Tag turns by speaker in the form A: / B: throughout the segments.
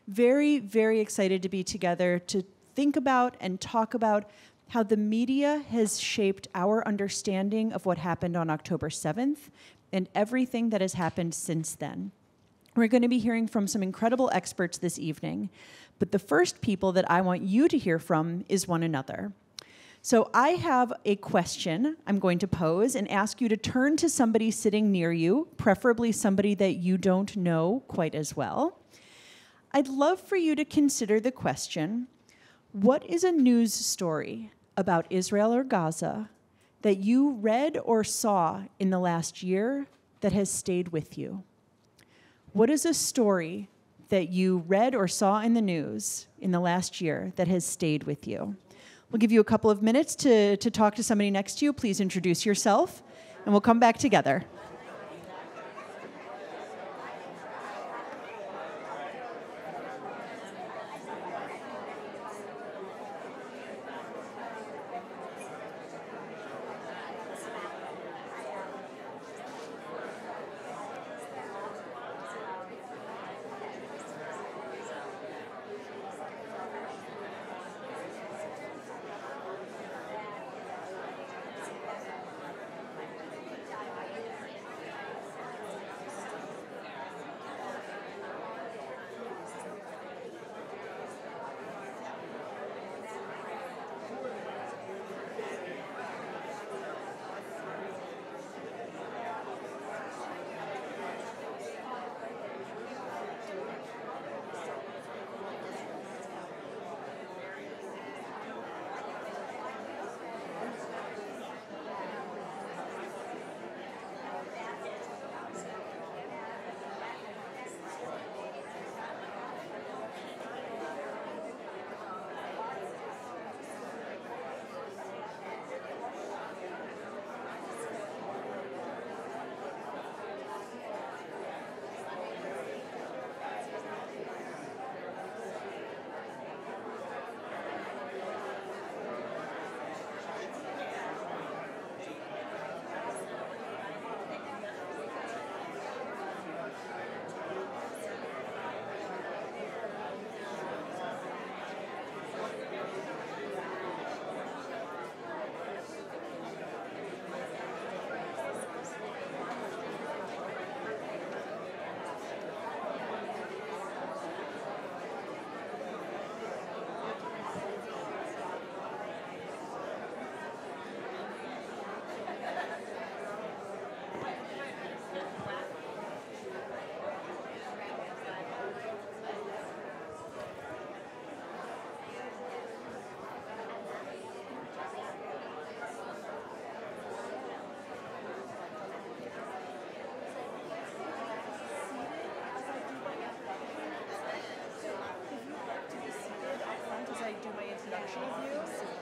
A: Very, very excited to be together to think about and talk about how the media has shaped our understanding of what happened on October 7th and everything that has happened since then. We're going to be hearing from some incredible experts this evening, but the first people that I want you to hear from is one another. So I have a question I'm going to pose and ask you to turn to somebody sitting near you, preferably somebody that you don't know quite as well. I'd love for you to consider the question, what is a news story about Israel or Gaza that you read or saw in the last year that has stayed with you? What is a story that you read or saw in the news in the last year that has stayed with you? We'll give you a couple of minutes to talk to somebody next to you. Please introduce yourself, and we'll come back together.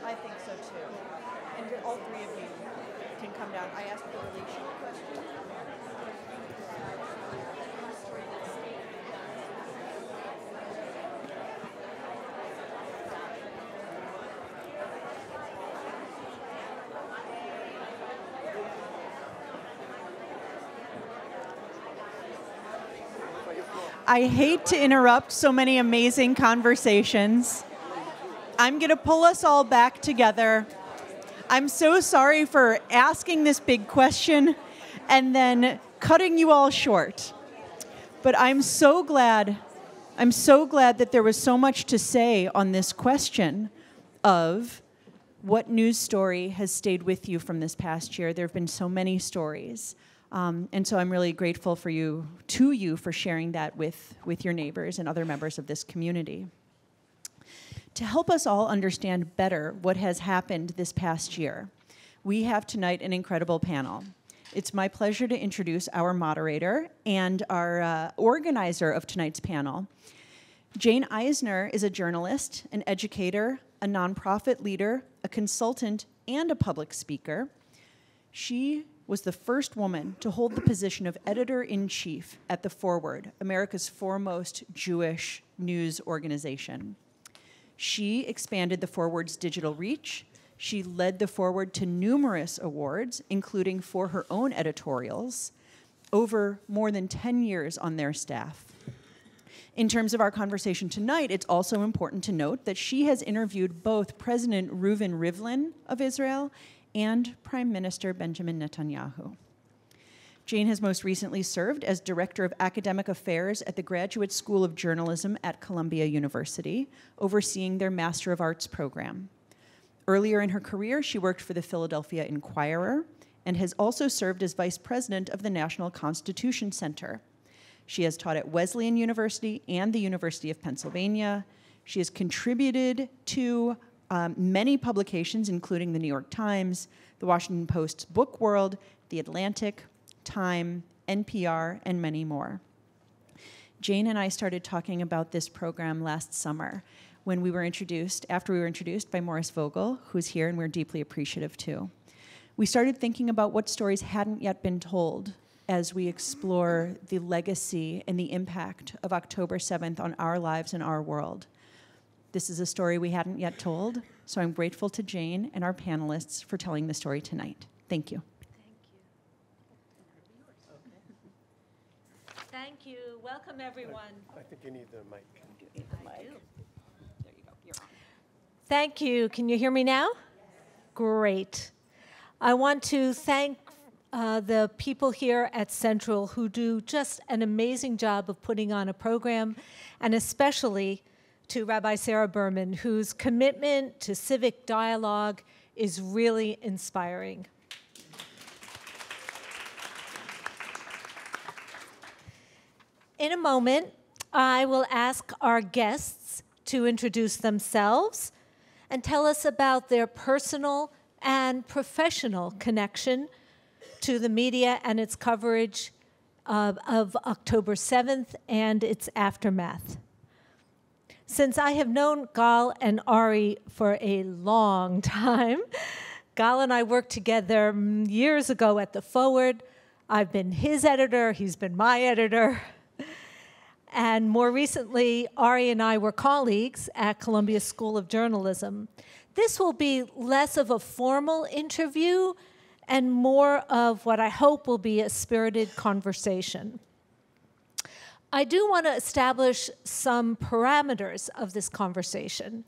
A: I think so too. And all three of you can come down. I asked the relational question. I hate to interrupt so many amazing conversations. I'm going to pull us all back together. I'm so sorry for asking this big question and then cutting you all short. But I'm so glad that there was so much to say on this question of what news story has stayed with you from this past year. There have been so many stories. And so I'm really grateful to you for sharing that with your neighbors and other members of this community. To help us all understand better what has happened this past year, we have tonight an incredible panel. It's my pleasure to introduce our moderator and our organizer of tonight's panel. Jane Eisner is a journalist, an educator, a nonprofit leader, a consultant, and a public speaker. She was the first woman to hold the position of editor-in-chief at The Forward, America's foremost Jewish news organization. She expanded The Forward's digital reach. She led The Forward to numerous awards, including for her own editorials, over more than 10 years on their staff. In terms of our conversation tonight, it's also important to note that she has interviewed both President Reuven Rivlin of Israel and Prime Minister Benjamin Netanyahu. Jane has most recently served as Director of Academic Affairs at the Graduate School of Journalism at Columbia University, overseeing their Master of Arts program. Earlier in her career, she worked for the Philadelphia Inquirer and has also served as Vice President of the National Constitution Center. She has taught at Wesleyan University and the University of Pennsylvania. She has contributed to many publications, including the New York Times, the Washington Post's Book World, the Atlantic, Time, NPR, and many more. Jane and I started talking about this program last summer when we were introduced, after we were introduced by Morris Vogel, who's here and we're deeply appreciative to. We started thinking about what stories hadn't yet been told as we explore the legacy and the impact of October 7th on our lives and our world. This is a story we hadn't yet told, so I'm grateful to Jane and our panelists for telling the story tonight. Thank you.
B: Thank you. Welcome, everyone.
C: I think you need the mic.
A: I do. There you go. You're on.
B: Thank you. Can you hear me now? Great. I want to thank the people here at Central who do just an amazing job of putting on a program, and especially to Rabbi Sarah Berman, whose commitment to civic dialogue is really inspiring. In a moment, I will ask our guests to introduce themselves and tell us about their personal and professional connection to the media and its coverage of October 7th and its aftermath. Since I have known Gal and Ari for a long time, Gal and I worked together years ago at The Forward. I've been his editor, he's been my editor. And more recently, Ari and I were colleagues at Columbia School of Journalism. This will be less of a formal interview and more of what I hope will be a spirited conversation. I do want to establish some parameters of this conversation.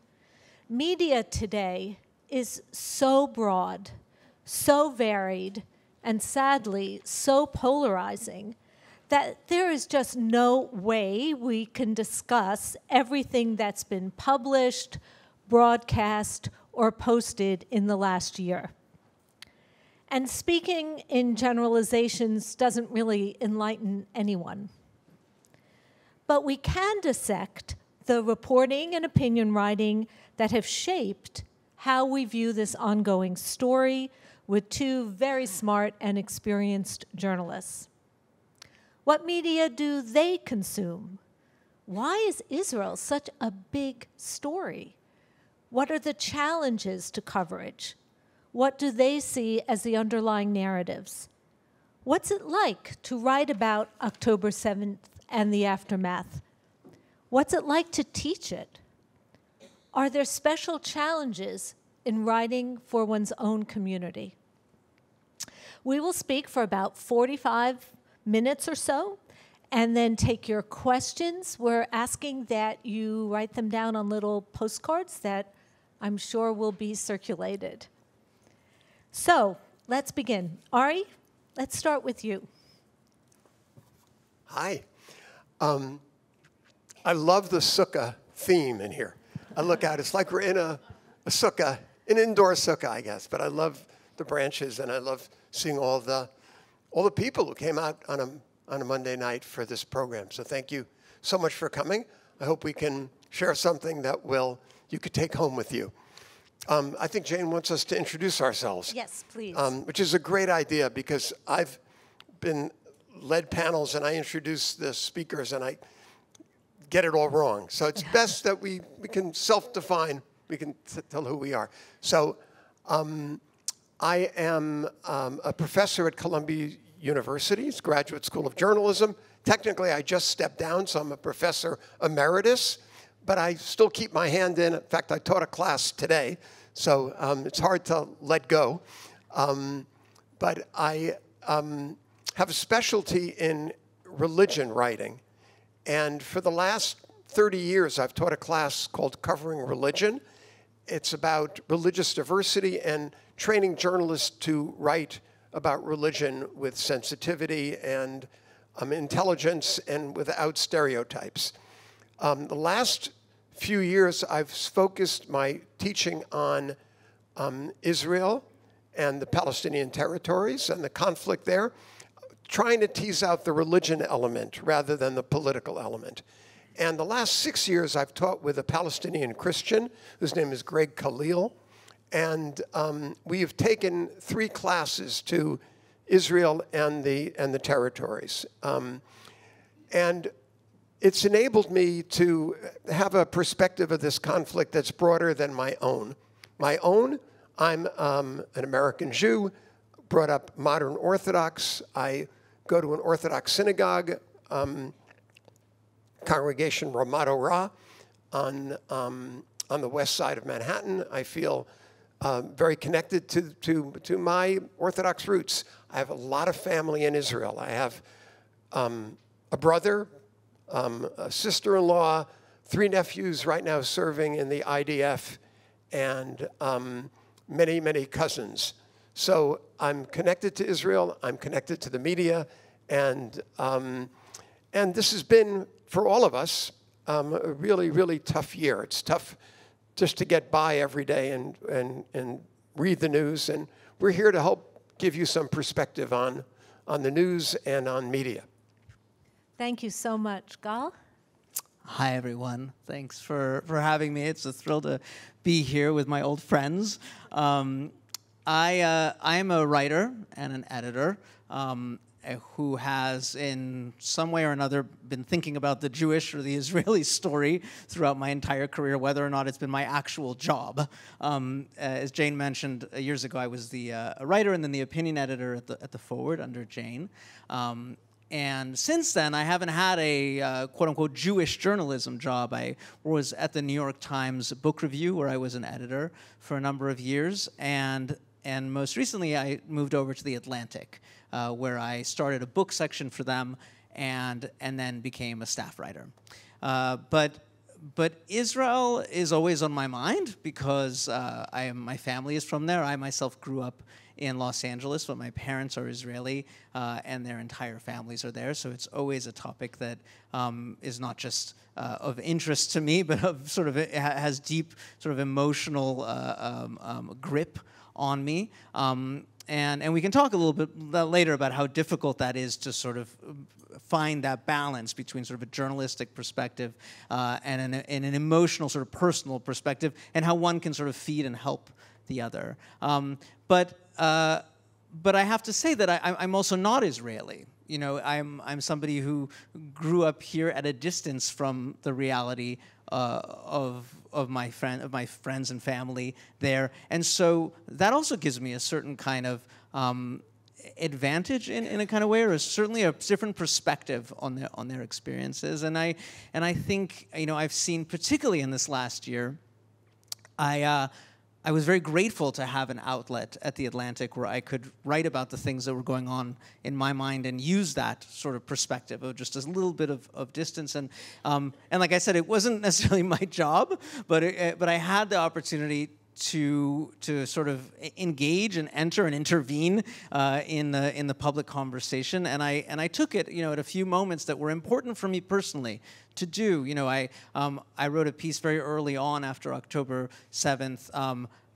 B: Media today is so broad, so varied, and sadly, so polarizing that there is just no way we can discuss everything that's been published, broadcast, or posted in the last year. And speaking in generalizations doesn't really enlighten anyone. But we can dissect the reporting and opinion writing that have shaped how we view this ongoing story with two very smart and experienced journalists. What media do they consume? Why is Israel such a big story? What are the challenges to coverage? What do they see as the underlying narratives? What's it like to write about October 7th and the aftermath? What's it like to teach it? Are there special challenges in writing for one's own community? We will speak for about 45 minutes or so, and then take your questions. We're asking that you write them down on little postcards that I'm sure will be circulated. So let's begin. Ari, let's start with you.
C: Hi. I love the sukkah theme in here. I look out, it's like we're in a sukkah, an indoor sukkah, I guess, but I love the branches, and I love seeing all the people who came out on a Monday night for this program. So thank you so much for coming. I hope we can share something that you could take home with you. I think Jane wants us to introduce ourselves.
B: Yes, please.
C: Which is a great idea because I've been led panels and I introduce the speakers and I get it all wrong. So it's best that we can self-define, we can tell who we are. So I am a professor at Columbia University's Graduate School of Journalism. Technically, I just stepped down, so I'm a professor emeritus, but I still keep my hand in. In fact, I taught a class today, so it's hard to let go. But I have a specialty in religion writing, And for the last 30 years, I've taught a class called Covering Religion. It's about religious diversity and training journalists to write about religion with sensitivity and intelligence and without stereotypes. The last few years, I've focused my teaching on Israel and the Palestinian territories and the conflict there, trying to tease out the religion element rather than the political element. And the last 6 years, I've taught with a Palestinian Christian whose name is Greg Khalil. And we have taken 3 classes to Israel and the territories. And it's enabled me to have a perspective of this conflict that's broader than my own. I'm an American Jew, brought up modern Orthodox. I go to an Orthodox synagogue, congregation Ramat Ora, on the west side of Manhattan. I feel very connected to my Orthodox roots. I have a lot of family in Israel. I have a brother, a sister-in-law, 3 nephews right now serving in the IDF, and many, many cousins. So I'm connected to Israel. I'm connected to the media, and this has been, for all of us, a really, really tough year. It's tough just to get by every day and read the news, and we're here to help give you some perspective on the news and on media.
B: Thank you so much. Gal?
D: Hi, everyone. Thanks for having me. It's a thrill to be here with my old friends. I am a writer and an editor who has, in some way or another, been thinking about the Jewish or the Israeli story throughout my entire career, whether or not it's been my actual job. As Jane mentioned, years ago, I was the writer and then the opinion editor at the Forward under Jane. And since then, I haven't had a quote-unquote Jewish journalism job. I was at the New York Times Book Review, where I was an editor for a number of years. And most recently, I moved over to The Atlantic, where I started a book section for them and then became a staff writer. But Israel is always on my mind because my family is from there. I myself grew up in Los Angeles, but my parents are Israeli, and their entire families are there. So it's always a topic that is not just of interest to me, but of sort of it has deep sort of emotional grip on me. And we can talk a little bit later about how difficult that is to sort of find that balance between sort of a journalistic perspective and an emotional sort of personal perspective, and how one can sort of feed and help the other. But I have to say that I'm also not Israeli. You know, I'm somebody who grew up here at a distance from the reality of my friends and family there, and so that also gives me a certain kind of advantage in a kind of way, or certainly a different perspective on their experiences. And I think, you know, I've seen, particularly in this last year, I was very grateful to have an outlet at The Atlantic where I could write about the things that were going on in my mind and use that sort of perspective of just a little bit of distance. And like I said, it wasn't necessarily my job, but I had the opportunity to sort of engage and enter and intervene in the public conversation, and I took it, you know, at a few moments that were important for me personally to do. You know, I wrote a piece very early on after October 7th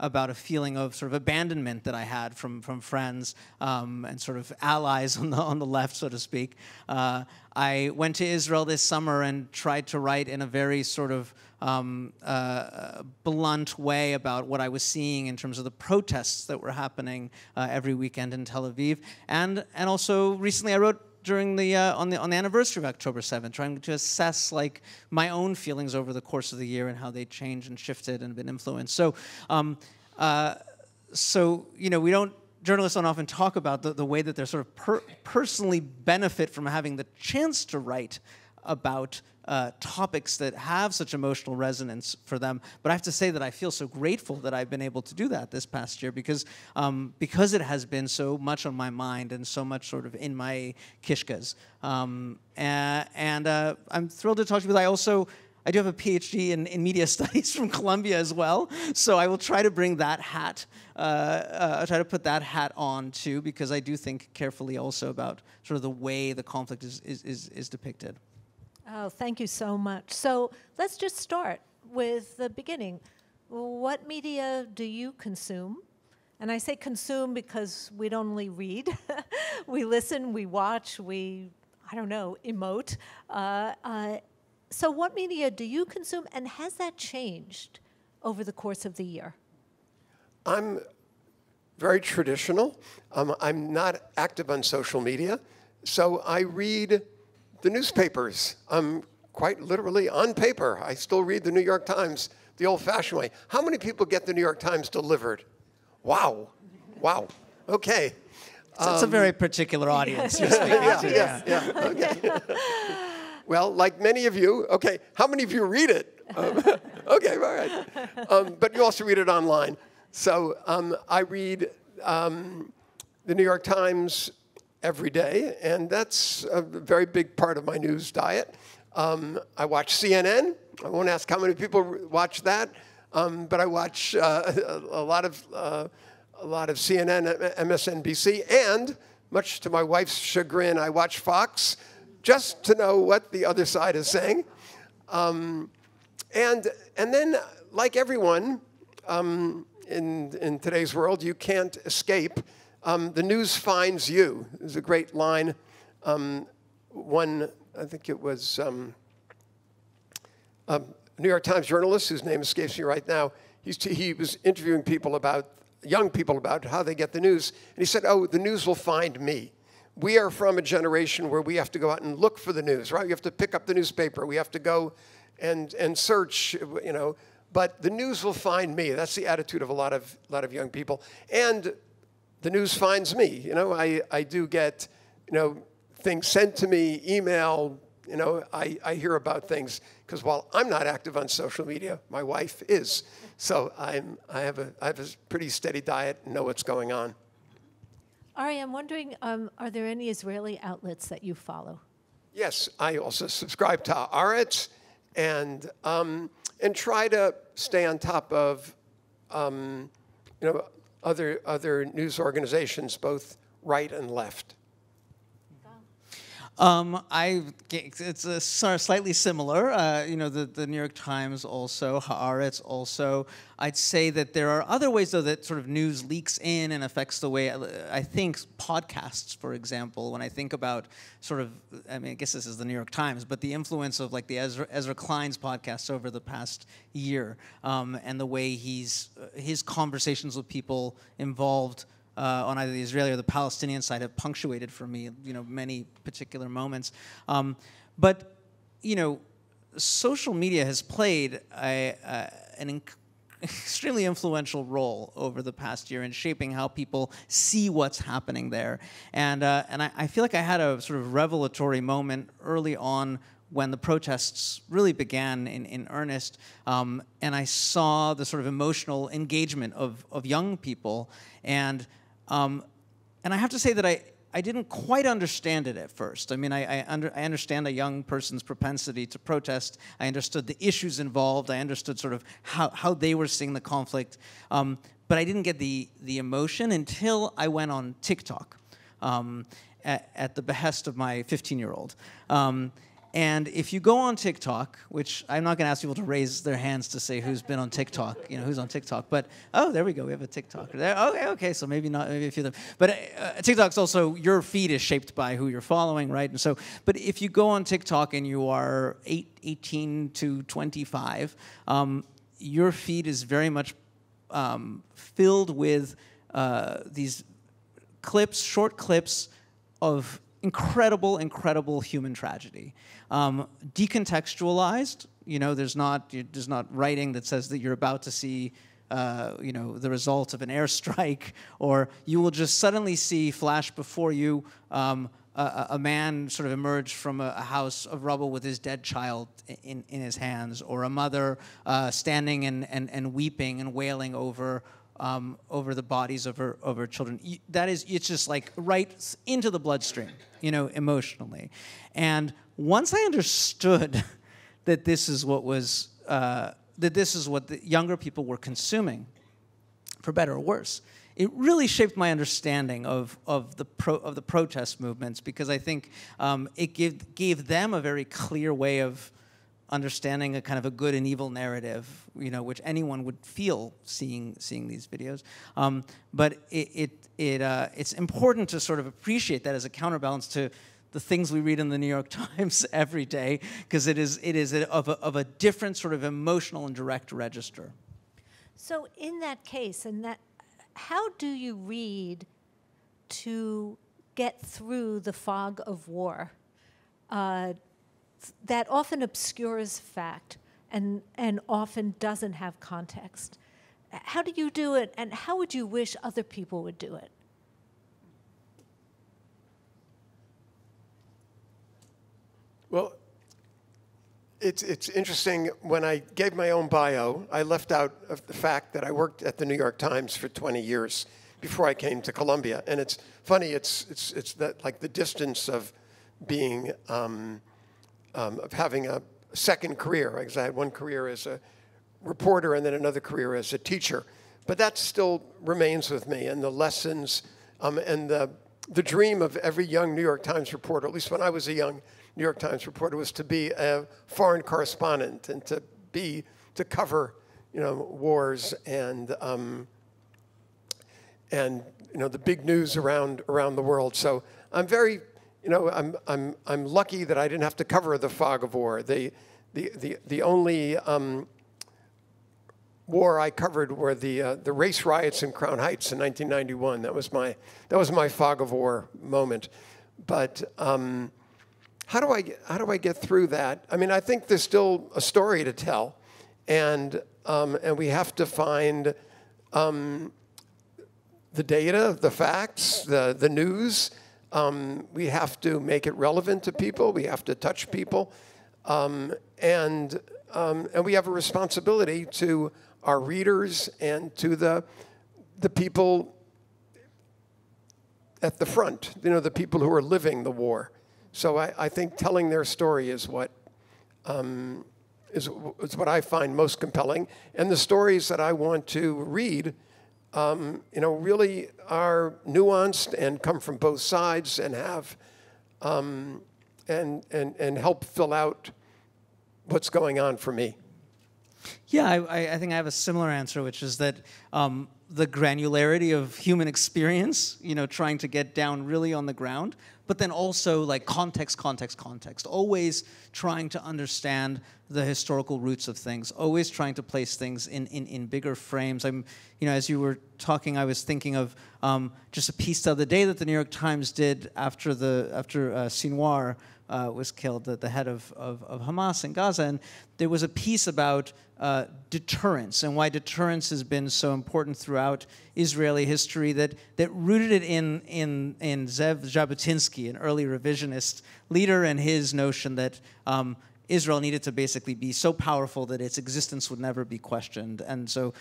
D: about a feeling of sort of abandonment that I had from friends and sort of allies on the left, so to speak. I went to Israel this summer and tried to write in a very sort of blunt way about what I was seeing in terms of the protests that were happening every weekend in Tel Aviv, and also recently I wrote during the on the anniversary of October 7th, trying to assess like my own feelings over the course of the year and how they changed and shifted and been influenced. So, you know, journalists don't often talk about the way that they're sort of personally benefit from having the chance to write about topics that have such emotional resonance for them. But I have to say that I feel so grateful that I've been able to do that this past year because it has been so much on my mind and so much sort of in my kishkas. And I'm thrilled to talk to you. I do have a PhD in media studies from Columbia as well, so I will try to bring that hat, try to put that hat on too, because I do think carefully also about sort of the way the conflict is depicted.
B: Oh, thank you so much. So let's just start with the beginning. What media do you consume? And I say consume because we don't only read, we listen, we watch, emote. So what media do you consume, and has that changed over the course of the year?
C: I'm very traditional. I'm not active on social media, so I read the newspapers. I'm quite literally on paper. I still read the New York Times the old-fashioned way. How many people get the New York Times delivered? Wow. Okay.
D: So it's a very particular audience. You're speaking to.
C: Yeah. Okay. Well, like many of you, okay, how many of you read it? Okay, all right. But you also read it online. So I read the New York Times every day, and that's a very big part of my news diet. I watch CNN. I won't ask how many people watch that, but I watch a lot of CNN, MSNBC, and much to my wife's chagrin, I watch Fox, just to know what the other side is saying. And then, like everyone in today's world, you can't escape. The news finds you. There's a great line. One, I think it was a New York Times journalist, whose name escapes me right now. He was interviewing young people about how they get the news. And he said, the news will find me. We are from a generation where we have to go out and look for the news, right? We have to pick up the newspaper. We have to go and search, But the news will find me. That's the attitude of a lot of young people. And the news finds me. I do get, things sent to me, email. I hear about things because while I'm not active on social media, my wife is. So I have a pretty steady diet and know what's going on.
B: Ari, I'm wondering, are there any Israeli outlets that you follow?
C: Yes, I also subscribe to Haaretz and try to stay on top of other news organizations, both right and left.
D: It's slightly similar. The New York Times also, Haaretz also. I'd say that there are other ways, though, that sort of news leaks in and affects the way, I think, podcasts, for example, when I think about I guess this is the New York Times, but the influence of like the Ezra Klein's podcasts over the past year, and the way his conversations with people involved on either the Israeli or the Palestinian side have punctuated for me, many particular moments. But social media has played an extremely influential role over the past year in shaping how people see what's happening there. And I feel like I had a sort of revelatory moment early on when the protests really began in earnest, and I saw the sort of emotional engagement of young people. And I have to say that I didn't quite understand it at first. I mean, I understand a young person's propensity to protest. I understood the issues involved. I understood sort of how they were seeing the conflict. But I didn't get the emotion until I went on TikTok at the behest of my 15-year-old. And if you go on TikTok, which I'm not going to ask people to raise their hands to say who's been on TikTok, who's on TikTok, but there we go, we have a TikToker there. Okay, so maybe a few of them. But TikTok's also, your feed is shaped by who you're following, right? And so, but if you go on TikTok and you are 18 to 25, your feed is very much filled with these short clips of incredible human tragedy. Decontextualized, there's not writing that says that you're about to see the result of an airstrike, or you will just suddenly see flash before you a man sort of emerged from a house of rubble with his dead child in his hands, or a mother standing and weeping and wailing over the bodies of her children. It's just like right into the bloodstream, emotionally. And once I understood that this is what the younger people were consuming, for better or worse, it really shaped my understanding of the protest movements, because I think it gave them a very clear way of understanding a kind of a good and evil narrative, which anyone would feel seeing these videos. But it's important to sort of appreciate that as a counterbalance to the things we read in the New York Times every day, because it is of a different sort of emotional and direct register.
B: So in that case, how do you read to get through the fog of war that often obscures fact and often doesn't have context? How do you do it, and how would you wish other people would do it?
C: Well, it's interesting. When I gave my own bio, I left out of the fact that I worked at the New York Times for 20 years before I came to Columbia. And it's funny. It's that, like, the distance of being of having a second career. Because I had one career as a reporter and then another career as a teacher. But that still remains with me, and the lessons and the dream of every young New York Times reporter, at least when I was a young New York Times reporter, was to be a foreign correspondent and to cover, wars and the big news around the world. So I'm very, I'm lucky that I didn't have to cover the fog of war. The only war I covered were the race riots in Crown Heights in 1991. That was my fog of war moment. But how do I get through that? I mean, I think there's still a story to tell, and we have to find the data, the facts, the news. We have to make it relevant to people. We have to touch people, and we have a responsibility to our readers and to the people at the front. The people who are living the war. So I think telling their story is what I find most compelling, and the stories that I want to read, really are nuanced and come from both sides and have and help fill out what's going on for me.
D: Yeah, I think I have a similar answer, which is that the granularity of human experience, trying to get down really on the ground, but then also like context, always trying to understand the historical roots of things, always trying to place things in bigger frames. As you were talking, I was thinking of just a piece the other day that the New York Times did after Sinwar was killed, the head of Hamas in Gaza, and there was a piece about deterrence and why deterrence has been so important throughout Israeli history, that rooted it in Zev Jabotinsky, an early revisionist leader, and his notion that Israel needed to basically be so powerful that its existence would never be questioned. And so,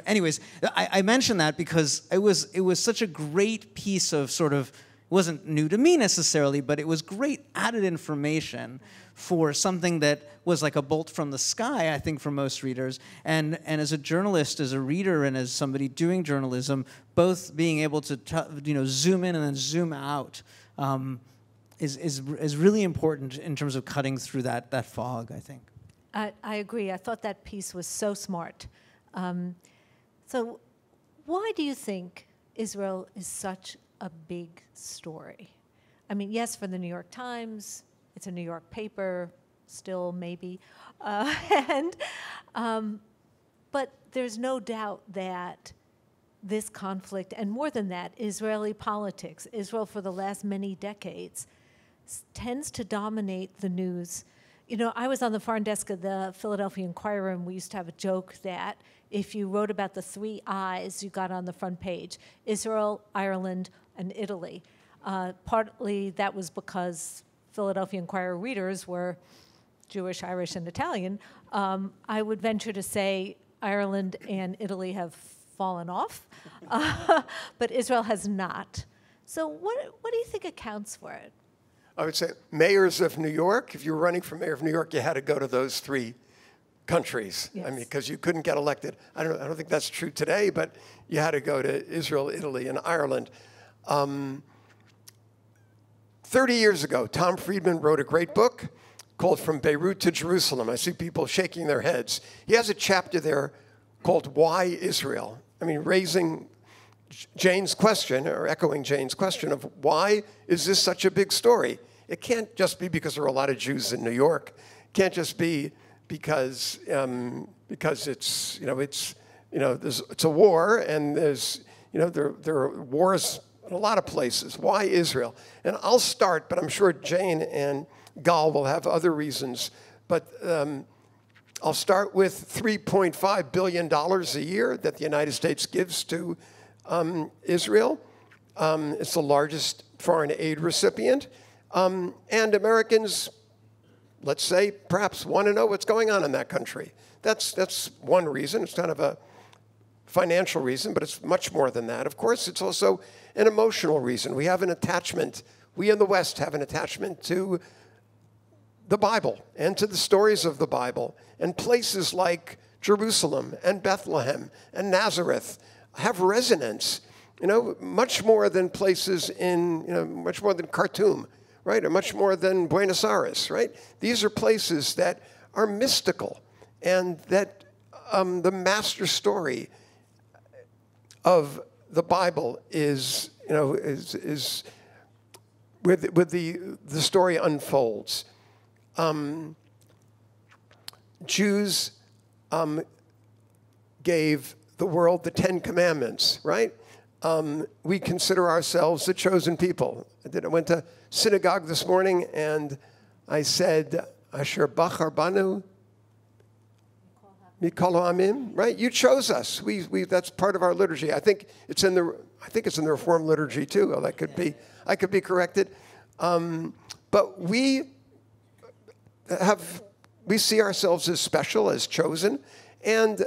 D: anyways, I mention that because it was such a great piece of sort of, it wasn't new to me necessarily, but it was great added information for something that was like a bolt from the sky, I think, for most readers. And as a journalist, as a reader, and as somebody doing journalism, both being able to zoom in and then zoom out is really important in terms of cutting through that fog, I think.
B: I agree. I thought that piece was so smart. So why do you think Israel is such a big story? I mean, yes, for the New York Times, it's a New York paper, still maybe, but there's no doubt that this conflict, and more than that, Israeli politics, Israel for the last many decades, tends to dominate the news. I was on the foreign desk of the Philadelphia Inquirer, and we used to have a joke that if you wrote about the three I's you got on the front page, Israel, Ireland, and Italy. Partly that was because Philadelphia Inquirer readers were Jewish, Irish, and Italian. I would venture to say Ireland and Italy have fallen off, but Israel has not. So what do you think accounts for it?
C: I would say mayors of New York, if you were running for mayor of New York, you had to go to those three countries.
B: Yes.
C: I mean, because you couldn't get elected. I don't think that's true today, but you had to go to Israel, Italy, and Ireland. 30 years ago, Tom Friedman wrote a great book called From Beirut to Jerusalem. I see people shaking their heads. He has a chapter there called Why Israel? I mean, raising Jane's question, or echoing Jane's question of why is this such a big story? It can't just be because there are a lot of Jews in New York. It can't just be because it's a war, and there's there are wars in a lot of places. Why Israel? And I'll start, but I'm sure Jane and Gal will have other reasons. But I'll start with $3.5 billion a year that the United States gives to Israel. It's the largest foreign aid recipient. And Americans, let's say, perhaps want to know what's going on in that country. That's one reason. It's kind of a financial reason, but it's much more than that. Of course, it's also an emotional reason. We have an attachment. We in the West have an attachment to the Bible and to the stories of the Bible. And places like Jerusalem and Bethlehem and Nazareth have resonance, much more than places much more than Khartoum, right? Or much more than Buenos Aires, right? These are places that are mystical, and that the master story of the Bible is where the story unfolds. Jews gave the world the 10 Commandments, right? We consider ourselves the chosen people. I went to synagogue this morning, and I said, Asher bachar banu mikol ha'amim, right? You chose us. That's part of our liturgy. I think it's in the Reformed liturgy too. Well, I could be corrected. But we see ourselves as special, as chosen, and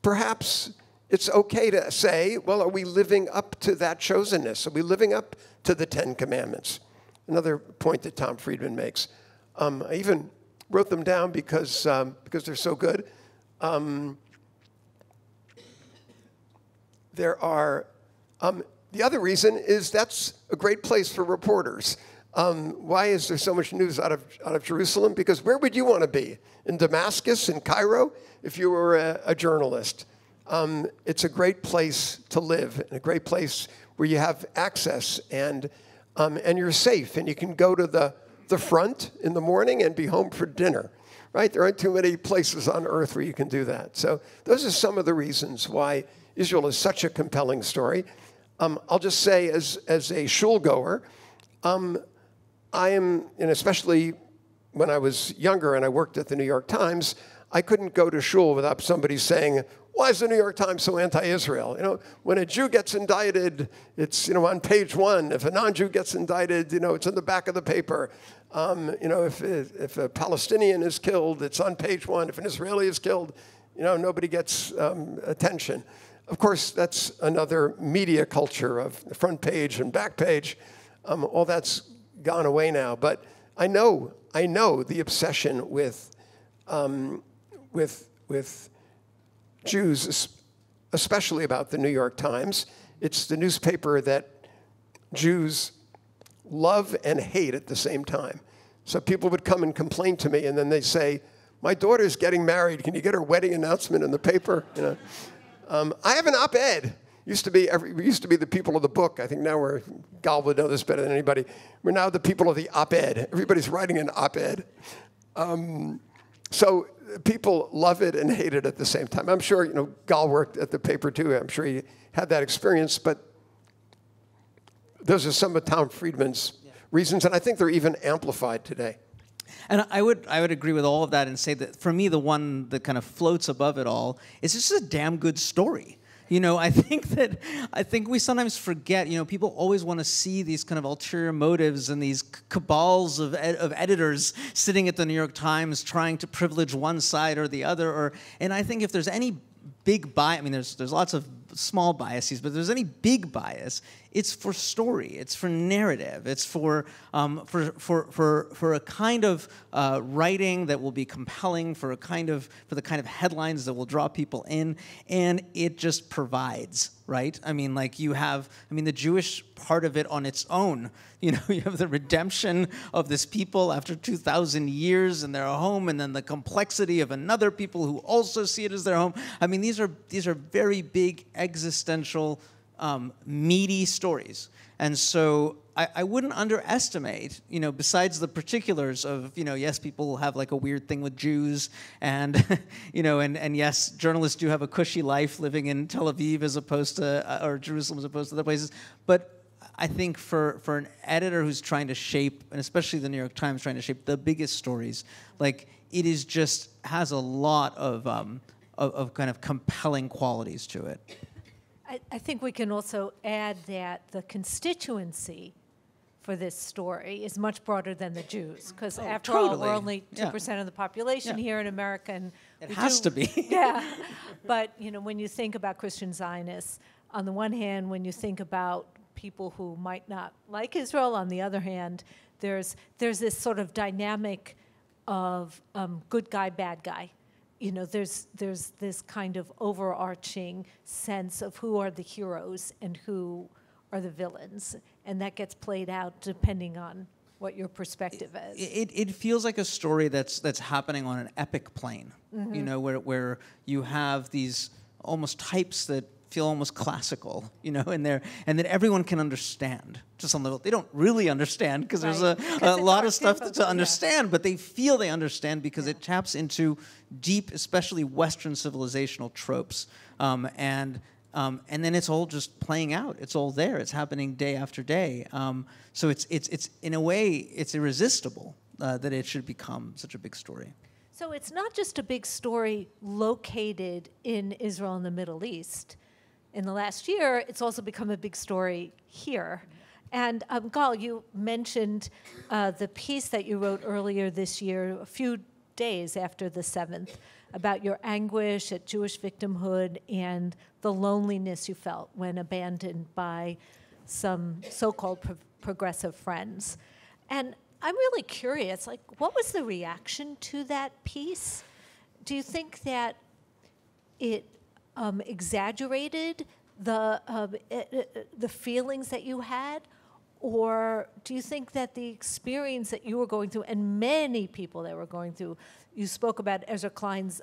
C: perhaps it's okay to say, well, are we living up to that chosenness? Are we living up to the 10 Commandments? Another point that Tom Friedman makes. I even wrote them down because they're so good. There are, the other reason is that's a great place for reporters. Why is there so much news out of Jerusalem? Because where would you want to be? In Damascus, in Cairo, if you were a journalist? It's a great place to live, and a great place where you have access, and you're safe, and you can go to the front in the morning and be home for dinner, right? There aren't too many places on earth where you can do that. So those are some of the reasons why Israel is such a compelling story. I'll just say, as a shul goer, I am, and especially when I was younger and I worked at the New York Times, I couldn't go to shul without somebody saying, why is the New York Times so anti-Israel? When a Jew gets indicted, it's on page 1. If a non-Jew gets indicted, it's in the back of the paper. If a Palestinian is killed, it's on page 1. If an Israeli is killed, nobody gets attention. Of course, that's another media culture of front page and back page. All that's gone away now. But I know the obsession with Jews, especially about the New York Times. It's the newspaper that Jews love and hate at the same time. So people would come and complain to me, and then they'd say, my daughter's getting married. Can you get her wedding announcement in the paper? I have an op-ed. We used to be the people of the book. I think now Gal would know this better than anybody. We're now the people of the op-ed. Everybody's writing an op-ed. So people love it and hate it at the same time. I'm sure, Gal worked at the paper too. I'm sure he had that experience, but those are some of Tom Friedman's reasons, and I think they're even amplified today.
D: And I would agree with all of that and say that for me, the one that kind of floats above it all is it's just a damn good story. I think we sometimes forget. People always want to see these kind of ulterior motives and these cabals of editors sitting at the New York Times trying to privilege one side or the other. And I think if there's any big bias, there's lots of small biases, but if there's any big bias, it's for story, it's for narrative, it's for a kind of writing that will be compelling, for the kind of headlines that will draw people in, and it just provides, right? The Jewish part of it on its own. You have the redemption of this people after 2,000 years in their home, and then the complexity of another people who also see it as their home. These are very big existential, meaty stories. And so I wouldn't underestimate, besides the particulars of, yes, people have like a weird thing with Jews, and, and yes, journalists do have a cushy life living in Tel Aviv as opposed to, or Jerusalem as opposed to other places. But I think for an editor who's trying to shape, and especially the New York Times trying to shape the biggest stories, like it is just has a lot of kind of compelling qualities to it.
B: I think we can also add that the constituency for this story is much broader than the Jews, because after all, we're only 2% of the population here in America, and
D: it has to be.
B: Yeah, but when you think about Christian Zionists, on the one hand, when you think about people who might not like Israel, on the other hand, there's this sort of dynamic of good guy, bad guy. There's this kind of overarching sense of who are the heroes and who are the villains, and that gets played out depending on what your perspective is.
D: It feels like a story that's happening on an epic plane, where you have these almost types that feel almost classical, and that everyone can understand to some level. They don't really understand because there's a lot of stuff to understand, but they feel they understand because it taps into deep, especially Western civilizational tropes, and then it's all just playing out. It's all there. It's happening day after day. So it's in a way it's irresistible that it should become such a big story.
B: So it's not just a big story located in Israel and the Middle East. In the last year, it's also become a big story here. And Gal, you mentioned the piece that you wrote earlier this year, a few days after the 7th, about your anguish at Jewish victimhood and the loneliness you felt when abandoned by some so-called progressive friends. And I'm really curious, what was the reaction to that piece? Do you think that it exaggerated the feelings that you had, or do you think that the experience that you were going through, and many people that were going through, you spoke about Ezra Klein's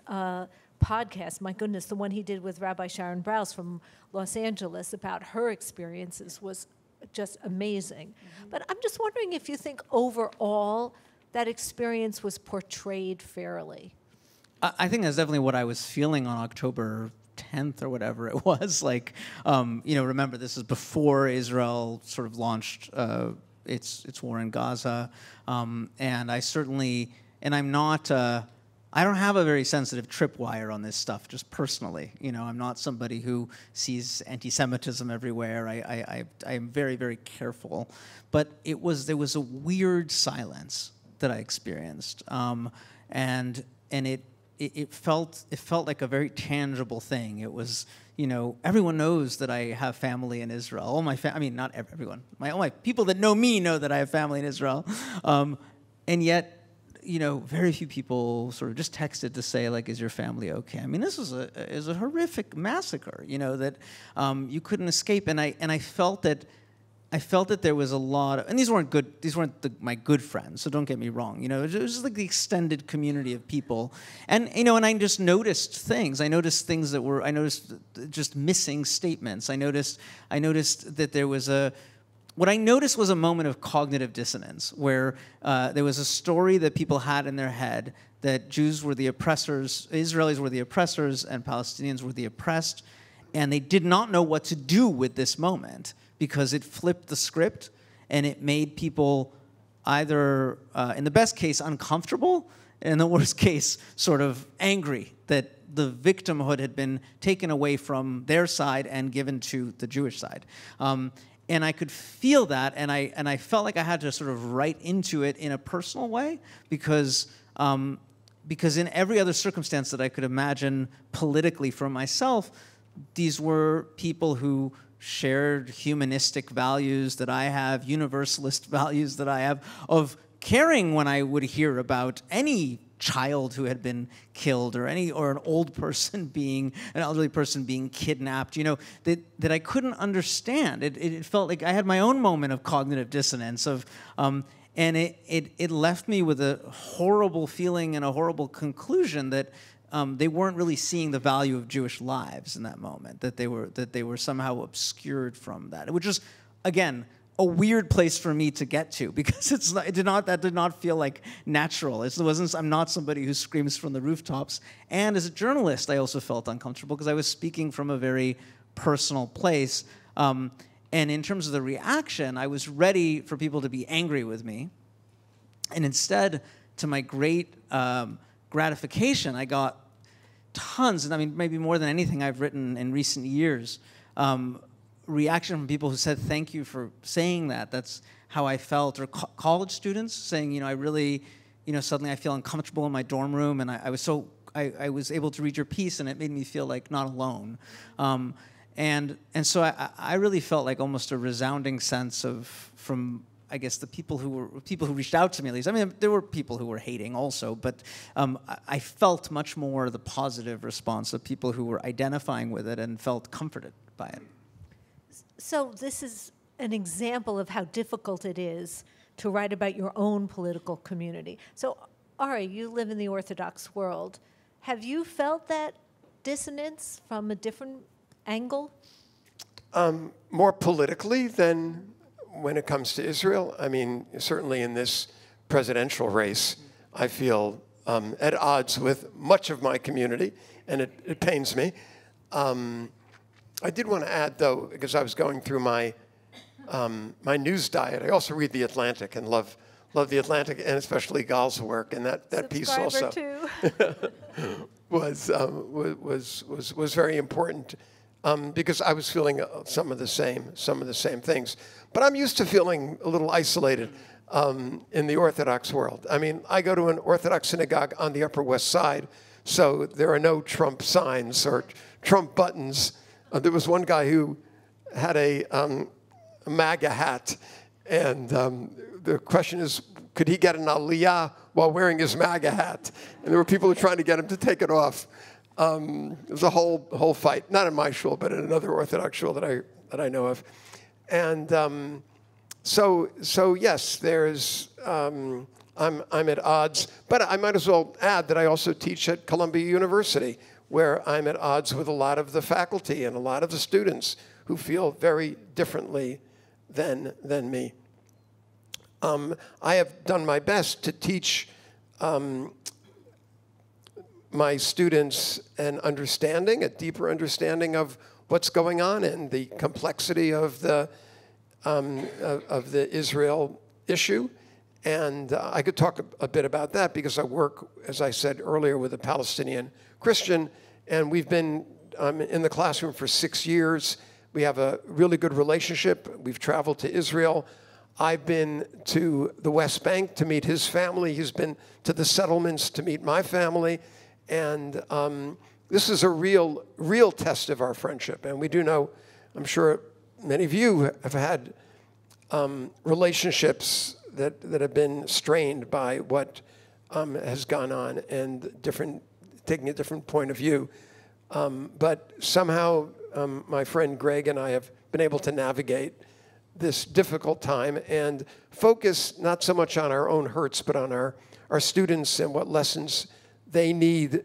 B: podcast, my goodness, the one he did with Rabbi Sharon Brous from Los Angeles about her experiences was just amazing. Mm-hmm. But I'm just wondering if you think overall that experience was portrayed fairly.
D: I think that's definitely what I was feeling on October 10th or whatever it was. Remember, this is before Israel sort of launched its war in Gaza, and I'm not. I don't have a very sensitive tripwire on this stuff, just personally. I'm not somebody who sees anti-Semitism everywhere. I am very, very careful, but there was a weird silence that I experienced, and it felt like a very tangible thing. It was, everyone knows that I have family in Israel. All my not everyone. All my people that know me know that I have family in Israel, and yet, very few people sort of just texted to say, is your family okay? This is a horrific massacre, that you couldn't escape, and I felt that. There was a lot of, and these weren't my good friends, so don't get me wrong. It was just like the extended community of people, and and I just noticed things. I noticed just missing statements. I noticed that there was what I noticed was a moment of cognitive dissonance, where there was a story that people had in their head that Jews were the oppressors, Israelis were the oppressors, and Palestinians were the oppressed, and they did not know what to do with this moment, because it flipped the script and it made people either, in the best case, uncomfortable, and in the worst case, sort of angry that the victimhood had been taken away from their side and given to the Jewish side. And I could feel that, and I felt like I had to sort of write into it in a personal way, because in every other circumstance that I could imagine politically for myself, these were people who shared humanistic values that I have, universalist values that I have, of caring when I would hear about any child who had been killed, or an old person an elderly person being kidnapped, that I couldn't understand. It felt like I had my own moment of cognitive dissonance and it left me with a horrible feeling and a horrible conclusion that they weren't really seeing the value of Jewish lives in that moment, that they were somehow obscured from that, which is, again, a weird place for me to get to, because that did not feel like natural. I'm not somebody who screams from the rooftops. And as a journalist, I also felt uncomfortable because I was speaking from a very personal place. And in terms of the reaction, I was ready for people to be angry with me. And instead, to my great gratification, I got tons, and I mean maybe more than anything I've written in recent years, reaction from people who said, thank you for saying that. That's how I felt. Or college students saying, I really, suddenly I feel uncomfortable in my dorm room, and I was able to read your piece, and it made me feel like not alone. And so I really felt like almost a resounding sense from I guess the people who reached out to me, at least. I mean, there were people who were hating also, but I felt much more the positive response of people who were identifying with it and felt comforted by it.
B: So this is an example of how difficult it is to write about your own political community. So, Ari, you live in the Orthodox world. Have you felt that dissonance from a different angle?
C: More politically than when it comes to Israel. I mean, certainly in this presidential race, I feel at odds with much of my community, and it pains me. I did want to add, though, because I was going through my news diet. I also read The Atlantic and love The Atlantic, and especially Gal's work, and that piece also was very important because I was feeling some of the same things. But I'm used to feeling a little isolated in the Orthodox world. I mean, I go to an Orthodox synagogue on the Upper West Side, so there are no Trump signs or Trump buttons. There was one guy who had a MAGA hat, and the question is, could he get an aliyah while wearing his MAGA hat? And there were people who were trying to get him to take it off. It was a whole fight, not in my shul, but in another Orthodox shul that I know of. And so yes, there's I'm at odds, but I might as well add that I also teach at Columbia University, where I'm at odds with a lot of the faculty and a lot of the students who feel very differently than me. I have done my best to teach my students a deeper understanding of what's going on and the complexity of the Israel issue. And I could talk a bit about that because I work, as I said earlier, with a Palestinian Christian, and we've been in the classroom for 6 years. We have a really good relationship. We've traveled to Israel. I've been to the West Bank to meet his family. He's been to the settlements to meet my family. And this is a real test of our friendship. And we do know, I'm sure many of you have had relationships that have been strained by what has gone on and taking a different point of view. But somehow my friend Greg and I have been able to navigate this difficult time and focus not so much on our own hurts, but on our students and what lessons they need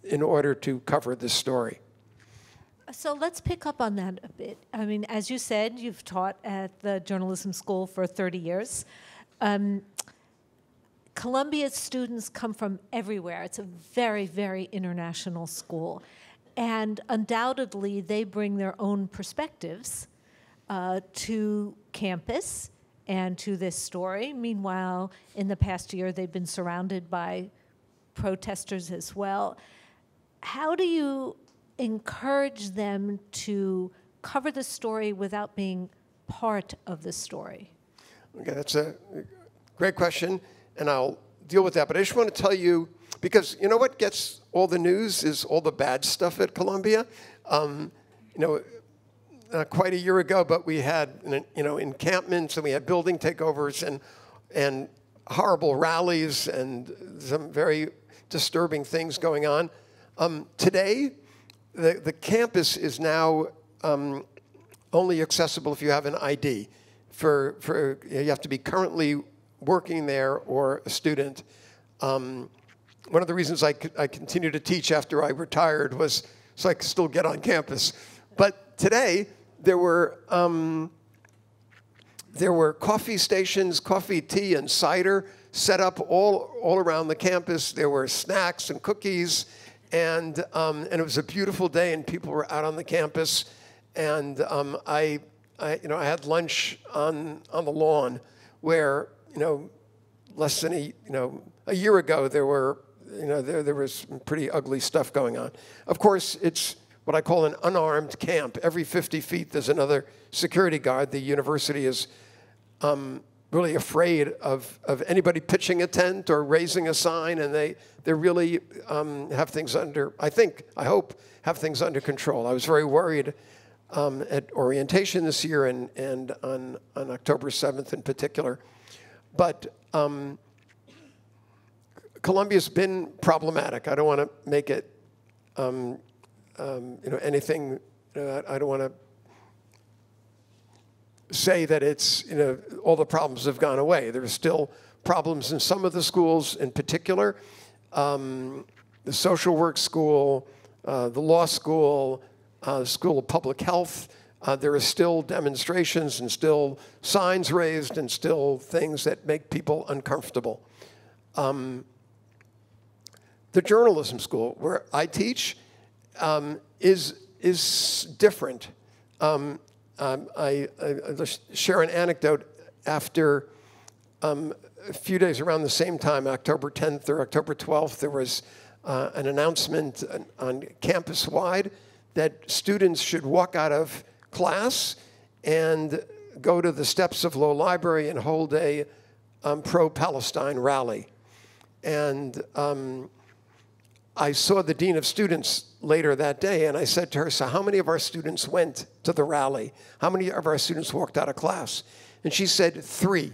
C: in order to cover this story.
B: So let's pick up on that a bit. I mean, as you said, you've taught at the journalism school for 30 years. Columbia's students come from everywhere. It's a very, very international school. And undoubtedly, they bring their own perspectives to campus and to this story. Meanwhile, in the past year, they've been surrounded by protesters as well. how do you encourage them to cover the story without being part of the story?
C: Okay, that's a great question, and I'll deal with that. But I just want to tell you, because you know what gets all the news is all the bad stuff at Columbia. Not quite a year ago, but we had encampments, and we had building takeovers and horrible rallies and some very disturbing things going on. Today, the campus is now only accessible if you have an ID. You have to be currently working there or a student. One of the reasons I continued to teach after I retired was so I could still get on campus. But today, there were coffee stations, coffee, tea, and cider set up all around the campus. There were snacks and cookies, and it was a beautiful day, and people were out on the campus. And I had lunch on the lawn, where less than a year ago there was some pretty ugly stuff going on. Of course, it's what I call an unarmed camp. Every 50 feet, there's another security guard. The university is really afraid of anybody pitching a tent or raising a sign, and they really have things I hope, have things under control. I was very worried at orientation this year and on October 7th in particular. But Columbia's been problematic. I don't want to make it anything. I don't want to say that it's all the problems have gone away. There are still problems in some of the schools, in particular, the social work school, the law school, School of Public Health. There are still demonstrations and still signs raised and still things that make people uncomfortable. The journalism school where I teach is different. I just share an anecdote. After a few days around the same time, October 10th or October 12th, there was an announcement on campus-wide that students should walk out of class and go to the steps of Low Library and hold a pro-Palestine rally. And I saw the dean of students later that day, and I said to her, so how many of our students went to the rally? How many of our students walked out of class? And she said, 3. I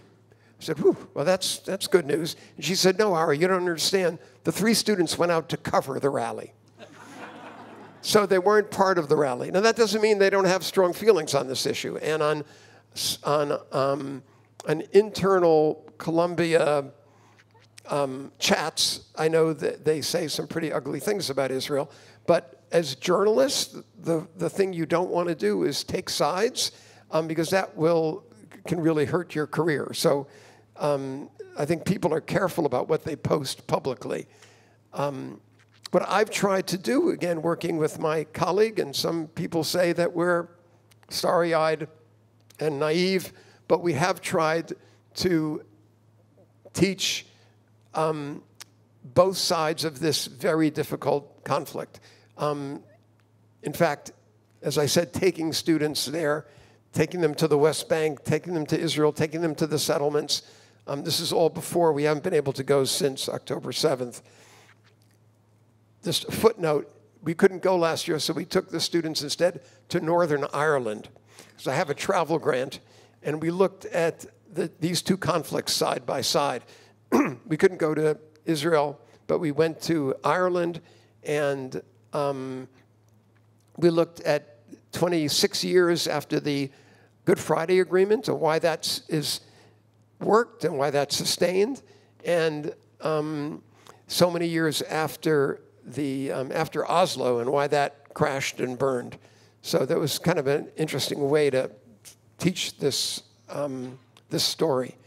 C: said, whew, well, that's good news. And she said, no, Ari, you don't understand. The 3 students went out to cover the rally. So they weren't part of the rally. Now, that doesn't mean they don't have strong feelings on this issue. And on an internal Columbia chats, I know that they say some pretty ugly things about Israel. But as journalists, the thing you don't want to do is take sides, because that can really hurt your career. So I think people are careful about what they post publicly. What I've tried to do, again, working with my colleague, and some people say that we're starry-eyed and naive, but we have tried to teach both sides of this very difficult conflict. In fact, as I said, taking students there, taking them to the West Bank, taking them to Israel, taking them to the settlements. This is all before. We haven't been able to go since October 7th. Just a footnote, we couldn't go last year, so we took the students instead to Northern Ireland. So I have a travel grant, and we looked at these two conflicts side by side. We couldn't go to Israel, but we went to Ireland, and we looked at 26 years after the Good Friday Agreement and why that is worked and why that's sustained, and so many years after after Oslo and why that crashed and burned. So that was kind of an interesting way to teach this this story.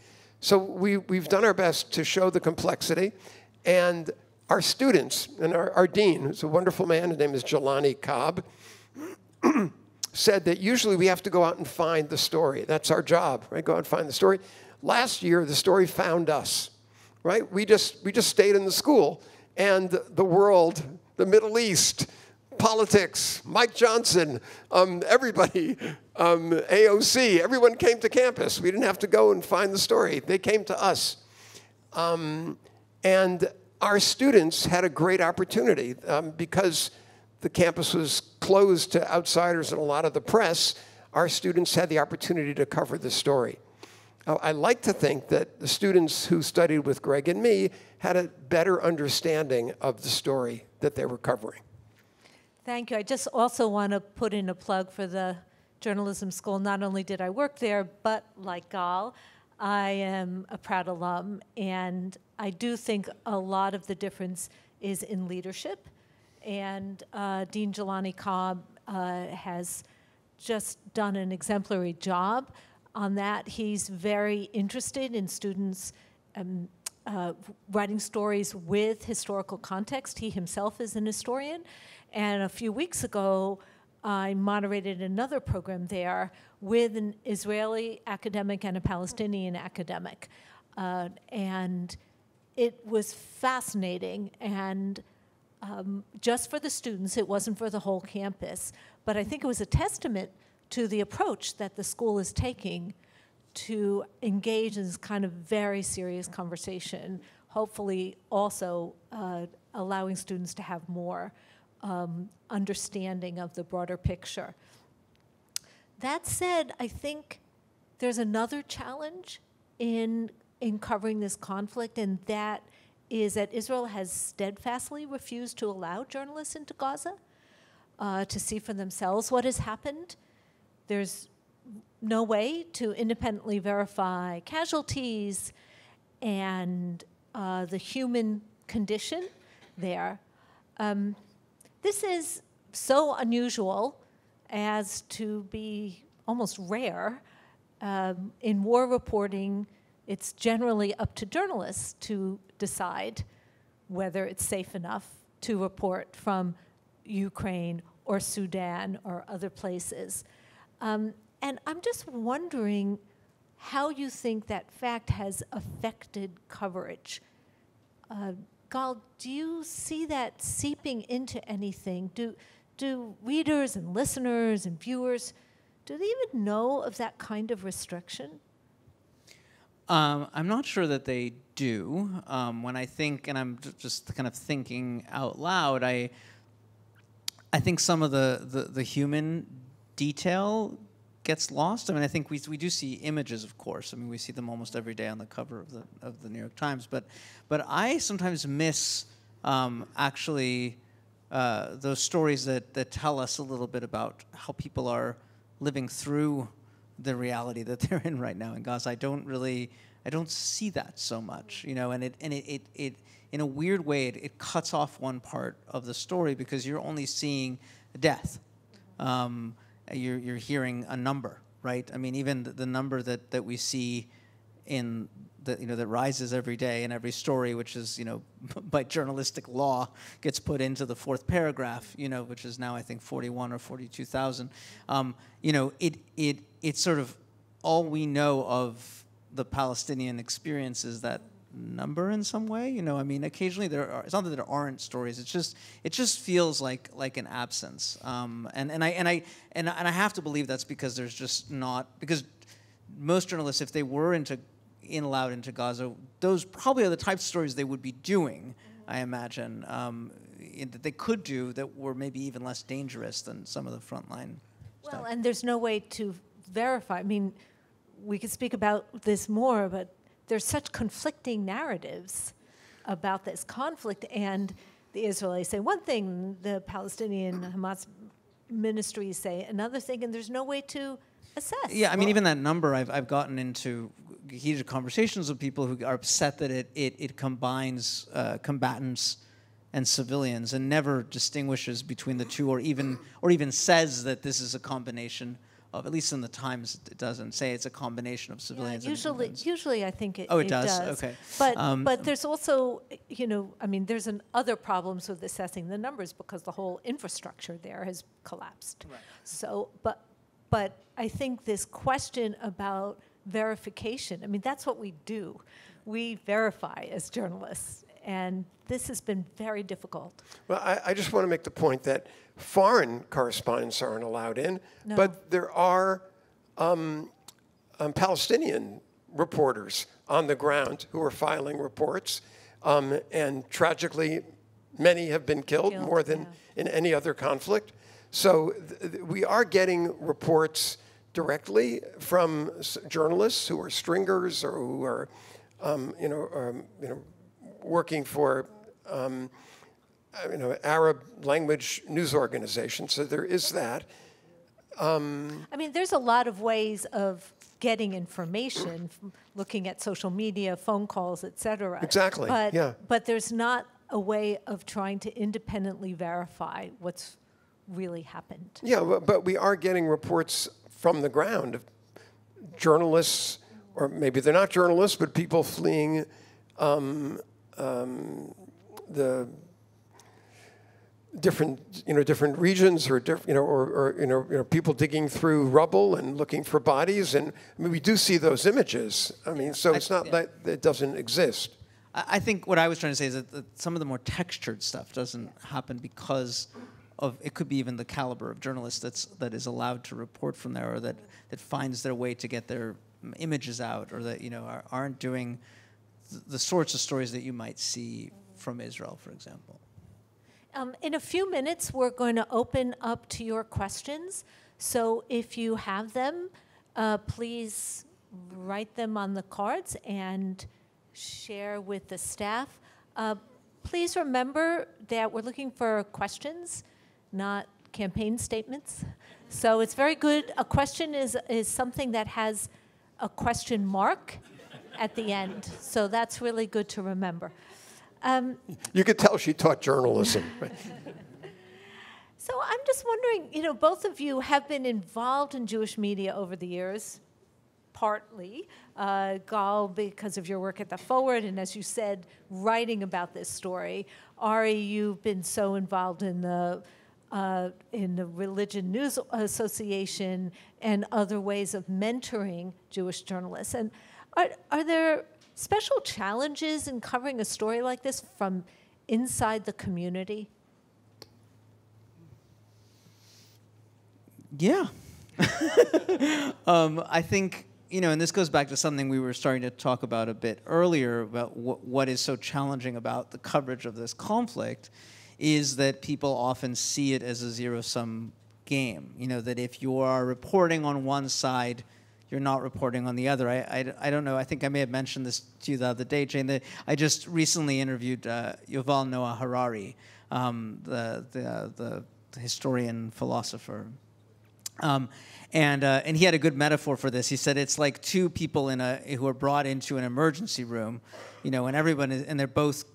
C: So we've done our best to show the complexity, and our students and our dean, who's a wonderful man, his name is Jelani Cobb, said that usually we have to go out and find the story. That's our job, right? Go out and find the story. Last year, the story found us, right? We just stayed in the school, and the world the Middle East, politics, Mike Johnson, everybody, AOC, everyone came to campus. We didn't have to go and find the story. They came to us. And our students had a great opportunity because the campus was closed to outsiders and a lot of the press. Our students had the opportunity to cover the story. I like to think that the students who studied with Greg and me had a better understanding of the story that they were covering.
B: Thank you. I just also want to put in a plug for the journalism school. Not only did I work there, but like Gal, I am a proud alum. And I do think a lot of the difference is in leadership. And Dean Jelani Cobb has just done an exemplary job on that. He's very interested in students writing stories with historical context. He himself is an historian. And a few weeks ago, I moderated another program there with an Israeli academic and a Palestinian academic. And it was fascinating. And just for the students, it wasn't for the whole campus. But I think it was a testament to the approach that the school is taking to engage in this kind of very serious conversation, hopefully also allowing students to have more understanding of the broader picture. That said, I think there's another challenge in covering this conflict, and that is that Israel has steadfastly refused to allow journalists into Gaza to see for themselves what has happened. There's no way to independently verify casualties and the human condition there. This is so unusual as to be almost rare. In war reporting, it's generally up to journalists to decide whether it's safe enough to report from Ukraine or Sudan or other places. And I'm just wondering how you think that fact has affected coverage. Gal, do you see that seeping into anything? Do readers and listeners and viewers, do they even know of that kind of restriction?
D: I'm not sure that they do. When I think, and I'm just kind of thinking out loud, I think some of the human detail gets lost. I mean, I think we do see images, of course. I mean, we see them almost every day on the cover of the New York Times. But I sometimes miss actually those stories that tell us a little bit about how people are living through the reality that they're in right now in Gaza. I don't see that so much, you know. And it in a weird way it cuts off one part of the story because you're only seeing death. You're hearing a number, right? I mean, even the number that we see in the, you know, that rises every day in every story, which is, you know, by journalistic law gets put into the fourth paragraph, you know, which is now I think 41 or 42,000. You know, it's sort of all we know of the Palestinian experience is that number in some way, you know. I mean, occasionally it's not that there aren't stories. It just feels like an absence. And I have to believe that's because there's just not, because most journalists, if they were allowed into Gaza, those probably are the types of stories they would be doing, I imagine, that they could do that were maybe even less dangerous than some of the frontline stuff.
B: Well, and there's no way to verify. I mean, we could speak about this more, but there's such conflicting narratives about this conflict, and the Israelis say one thing, the Palestinian Hamas ministries say another thing, and there's no way to assess.
D: Yeah, I mean, even that number, I've gotten into heated conversations with people who are upset that it combines combatants and civilians and never distinguishes between the two, or even says that this is a combination of, at least in the Times, it doesn't say it's a combination of civilians.
B: Yeah, usually I think it.
D: Oh,
B: it
D: does?
B: does.
D: Okay.
B: But there's also, you know, I mean, there's other problems with assessing the numbers because the whole infrastructure there has collapsed.
D: Right.
B: So, but I think this question about verification, I mean, that's what we do. We verify as journalists. And this has been very difficult.
C: Well, I just want to make the point that foreign correspondents aren't allowed in, but there are Palestinian reporters on the ground who are filing reports, and tragically, many have been killed more than in any other conflict. So we are getting reports directly from journalists who are stringers or who are, working for, Arab language news organizations. So there is that.
B: I mean, there's a lot of ways of getting information, looking at social media, phone calls, et cetera.
C: Exactly,
B: But there's not a way of trying to independently verify what's really happened.
C: Yeah, but we are getting reports from the ground of journalists, or maybe they're not journalists, but people fleeing the different regions, or people digging through rubble and looking for bodies, and I mean, we do see those images. I mean, so it's not that it doesn't exist.
D: I think what I was trying to say is that some of the more textured stuff doesn't happen because of, it could be even the caliber of journalists that is allowed to report from there, or that finds their way to get their images out, or that aren't doing the sorts of stories that you might see from Israel, for example.
B: In a few minutes, we're going to open up to your questions. So if you have them, please write them on the cards and share with the staff. Please remember that we're looking for questions, not campaign statements. So it's very good. A question is something that has a question mark at the end. So that's really good to remember.
C: You could tell she taught journalism.
B: So I'm just wondering, both of you have been involved in Jewish media over the years, partly. Gal, because of your work at the Forward, and as you said, writing about this story. Ari, you've been so involved in the Religion News Association and other ways of mentoring Jewish journalists. And are there special challenges in covering a story like this from inside the community?
D: Yeah. I think, and this goes back to something we were starting to talk about a bit earlier, about what is so challenging about the coverage of this conflict, is that people often see it as a zero-sum game. That if you are reporting on one side, you're not reporting on the other. I don't know. I think I may have mentioned this to you the other day, Jane, that I just recently interviewed Yuval Noah Harari, the historian philosopher. And he had a good metaphor for this. He said it's like two people who are brought into an emergency room, and everyone and they're both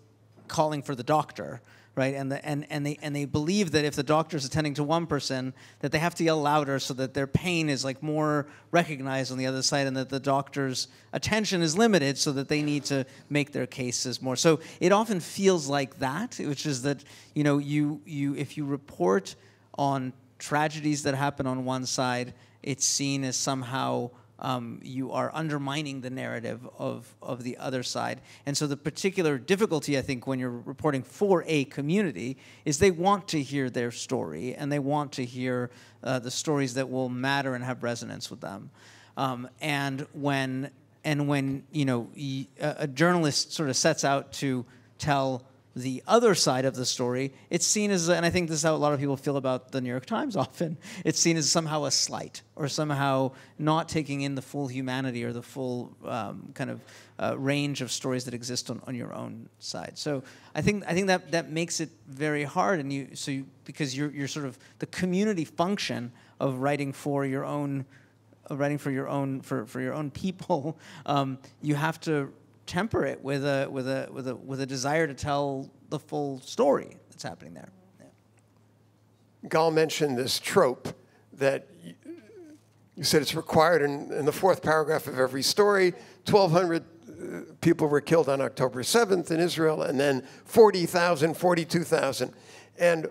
D: calling for the doctor, right? And they believe that if the doctor's attending to one person, that they have to yell louder so that their pain is like more recognized on the other side, and that the doctor's attention is limited so that they need to make their cases more. So it often feels like that, which is that if you report on tragedies that happen on one side, it's seen as somehow you are undermining the narrative of the other side. And so the particular difficulty, I think, when you're reporting for a community is they want to hear their story, and they want to hear the stories that will matter and have resonance with them. And when a journalist sort of sets out to tell the other side of the story, it's seen as, and I think this is how a lot of people feel about the New York Times often, it's seen as somehow a slight, or somehow not taking in the full humanity or the full range of stories that exist on your own side. So I think that makes it very hard, and because you're sort of the community function of writing for your own, for your own people, you have to temper it with a desire to tell the full story that's happening there. Yeah.
C: Gal mentioned this trope that you said it's required in the fourth paragraph of every story. 1,200 people were killed on October 7th in Israel, and then 40,000, 42,000. And,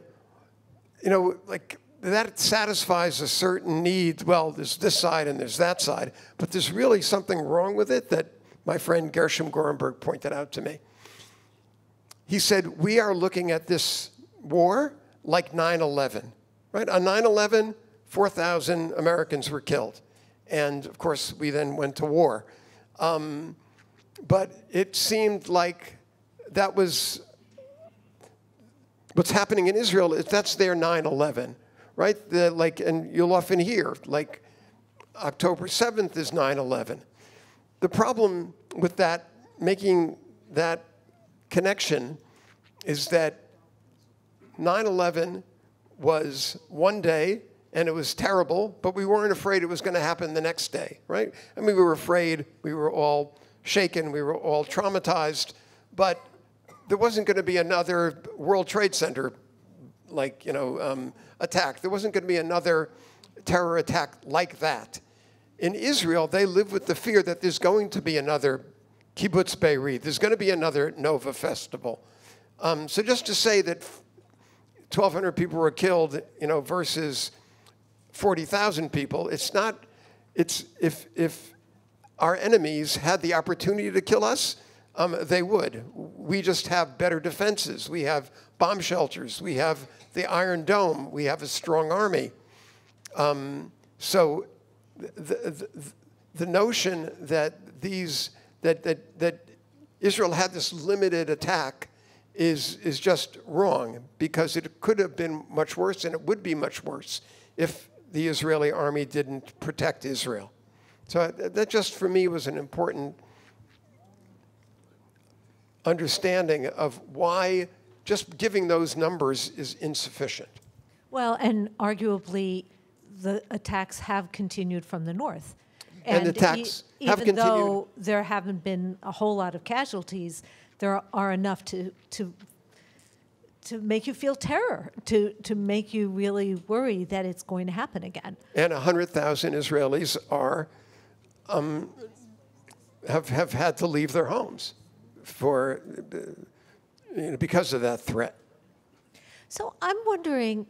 C: that satisfies a certain need. Well, there's this side and there's that side, but there's really something wrong with it that my friend Gershom Gorenberg pointed out to me. he said, we are looking at this war like 9/11, right? On 9/11, 4,000 Americans were killed. And of course, we then went to war. But it seemed like that was what's happening in Israel. That's their 9/11, right? And you'll often hear, like, October 7th is 9/11. The problem with that, making that connection, is that 9/11 was one day, and it was terrible, but we weren't afraid it was going to happen the next day, right? I mean, we were afraid, we were all shaken, we were all traumatized, but there wasn't going to be another World Trade Center, attack. There wasn't going to be another terror attack like that. In Israel, they live with the fear that there's going to be another Kibbutz Be'eri. There's going to be another Nova festival. So just to say that 1,200 people were killed, versus 40,000 people, it's not. It's if our enemies had the opportunity to kill us, they would. We just have better defenses. We have bomb shelters. We have the Iron Dome. We have a strong army. So the notion that that Israel had this limited attack is just wrong, because it could have been much worse, and it would be much worse if the Israeli army didn't protect Israel. So that just, for me, was an important understanding of why just giving those numbers is insufficient.
B: Well, and arguably, the attacks have continued from the north.
C: And attacks have continued.
B: Even though there haven't been a whole lot of casualties, there are enough to make you feel terror, to make you really worry that it's going to happen again.
C: And 100,000 Israelis have had to leave their homes because of that threat.
B: So I'm wondering,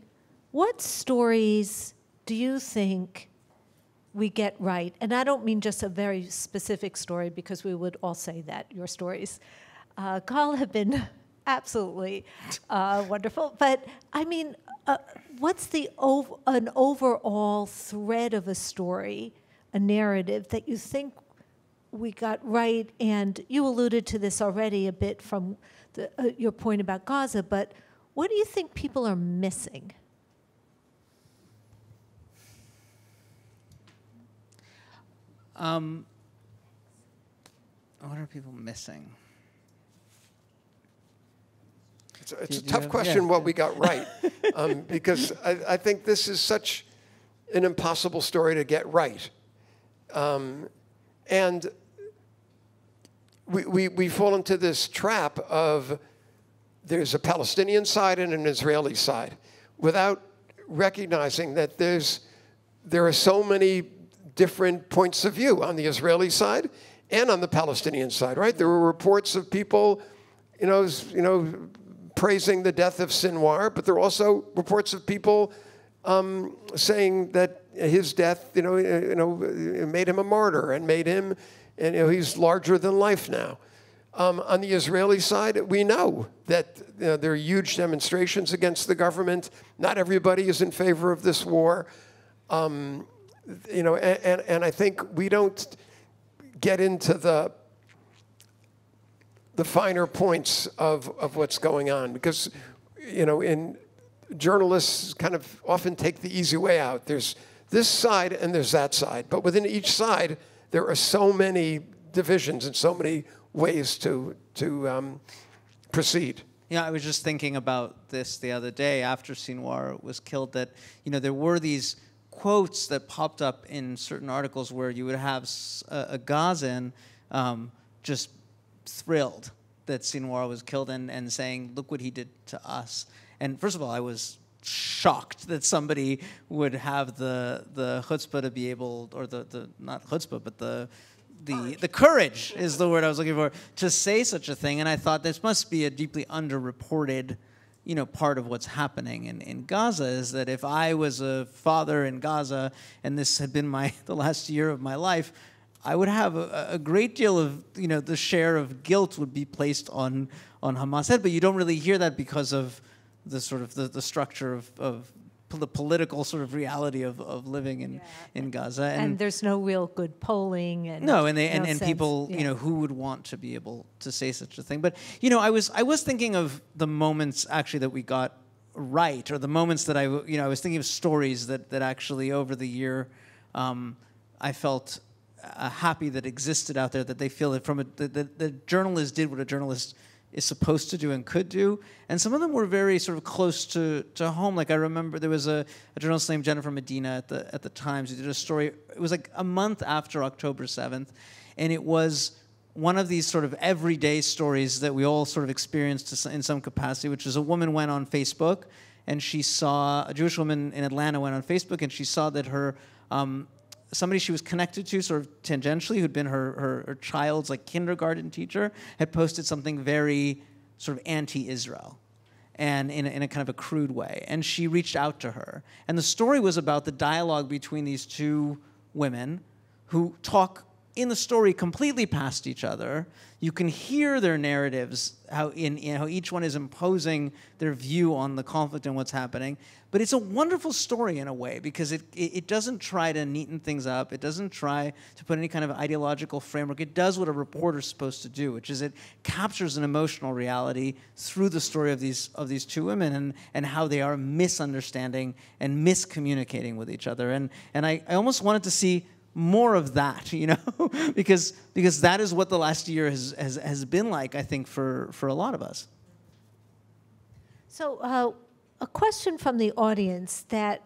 B: what stories do you think we get right? And I don't mean just a very specific story, because we would all say that your stories, Gal, have been absolutely wonderful. But I mean, what's an overall thread of a story, a narrative that you think we got right? And you alluded to this already a bit from your point about Gaza, but what do you think people are missing?
D: What are people missing?
C: It's a tough question, what we got right, because I think this is such an impossible story to get right. And we fall into this trap of there's a Palestinian side and an Israeli side, without recognizing that there are so many different points of view on the Israeli side and on the Palestinian side, right? There were reports of people, praising the death of Sinwar, but there are also reports of people saying that his death, made him a martyr and made him, he's larger than life now. On the Israeli side, we know that there are huge demonstrations against the government. Not everybody is in favor of this war. And I think we don't get into the finer points of what's going on, because, in journalists kind of often take the easy way out. There's this side and there's that side, but within each side there are so many divisions and so many ways to proceed.
D: Yeah, I was just thinking about this the other day after Sinwar was killed, that there were these quotes that popped up in certain articles where you would have a Gazan just thrilled that Sinwar was killed and saying, look what he did to us. And first of all, I was shocked that somebody would have the chutzpah to be able, or the not chutzpah, but the courage is the word I was looking for, to say such a thing. And I thought this must be a deeply underreported part of what's happening in Gaza, is that if I was a father in Gaza and this had been the last year of my life, I would have a great deal of, the share of guilt would be placed on Hamas head, but you don't really hear that because of the sort of the structure of the political sort of reality of living in Gaza.
B: And there's no real good polling. And
D: and people, who would want to be able to say such a thing. But, I was thinking of the moments actually that we got right, or the moments that I was thinking of stories that actually over the year I felt happy that existed out there, that they feel that the journalist did what a journalist is supposed to do and could do, and some of them were very sort of close to home. Like I remember there was a journalist named Jennifer Medina at the Times who did a story. It was like a month after October 7th, and it was one of these sort of everyday stories that we all sort of experienced in some capacity, which is a woman went on Facebook and she saw, a Jewish woman in Atlanta went on Facebook and she saw that her somebody she was connected to sort of tangentially, who'd been her child's like kindergarten teacher, had posted something very sort of anti-Israel and in a kind of a crude way. And she reached out to her. And the story was about the dialogue between these two women who talk in the story completely past each other. You can hear their narratives, how each one is imposing their view on the conflict and what's happening. But it's a wonderful story in a way because it doesn't try to neaten things up. It doesn't try to put any kind of ideological framework. It does what a reporter's supposed to do, which is it captures an emotional reality through the story of these two women and how they are misunderstanding and miscommunicating with each other. And I almost wanted to see more of that, because that is what the last year has been like, I think, for a lot of us.
B: So a question from the audience that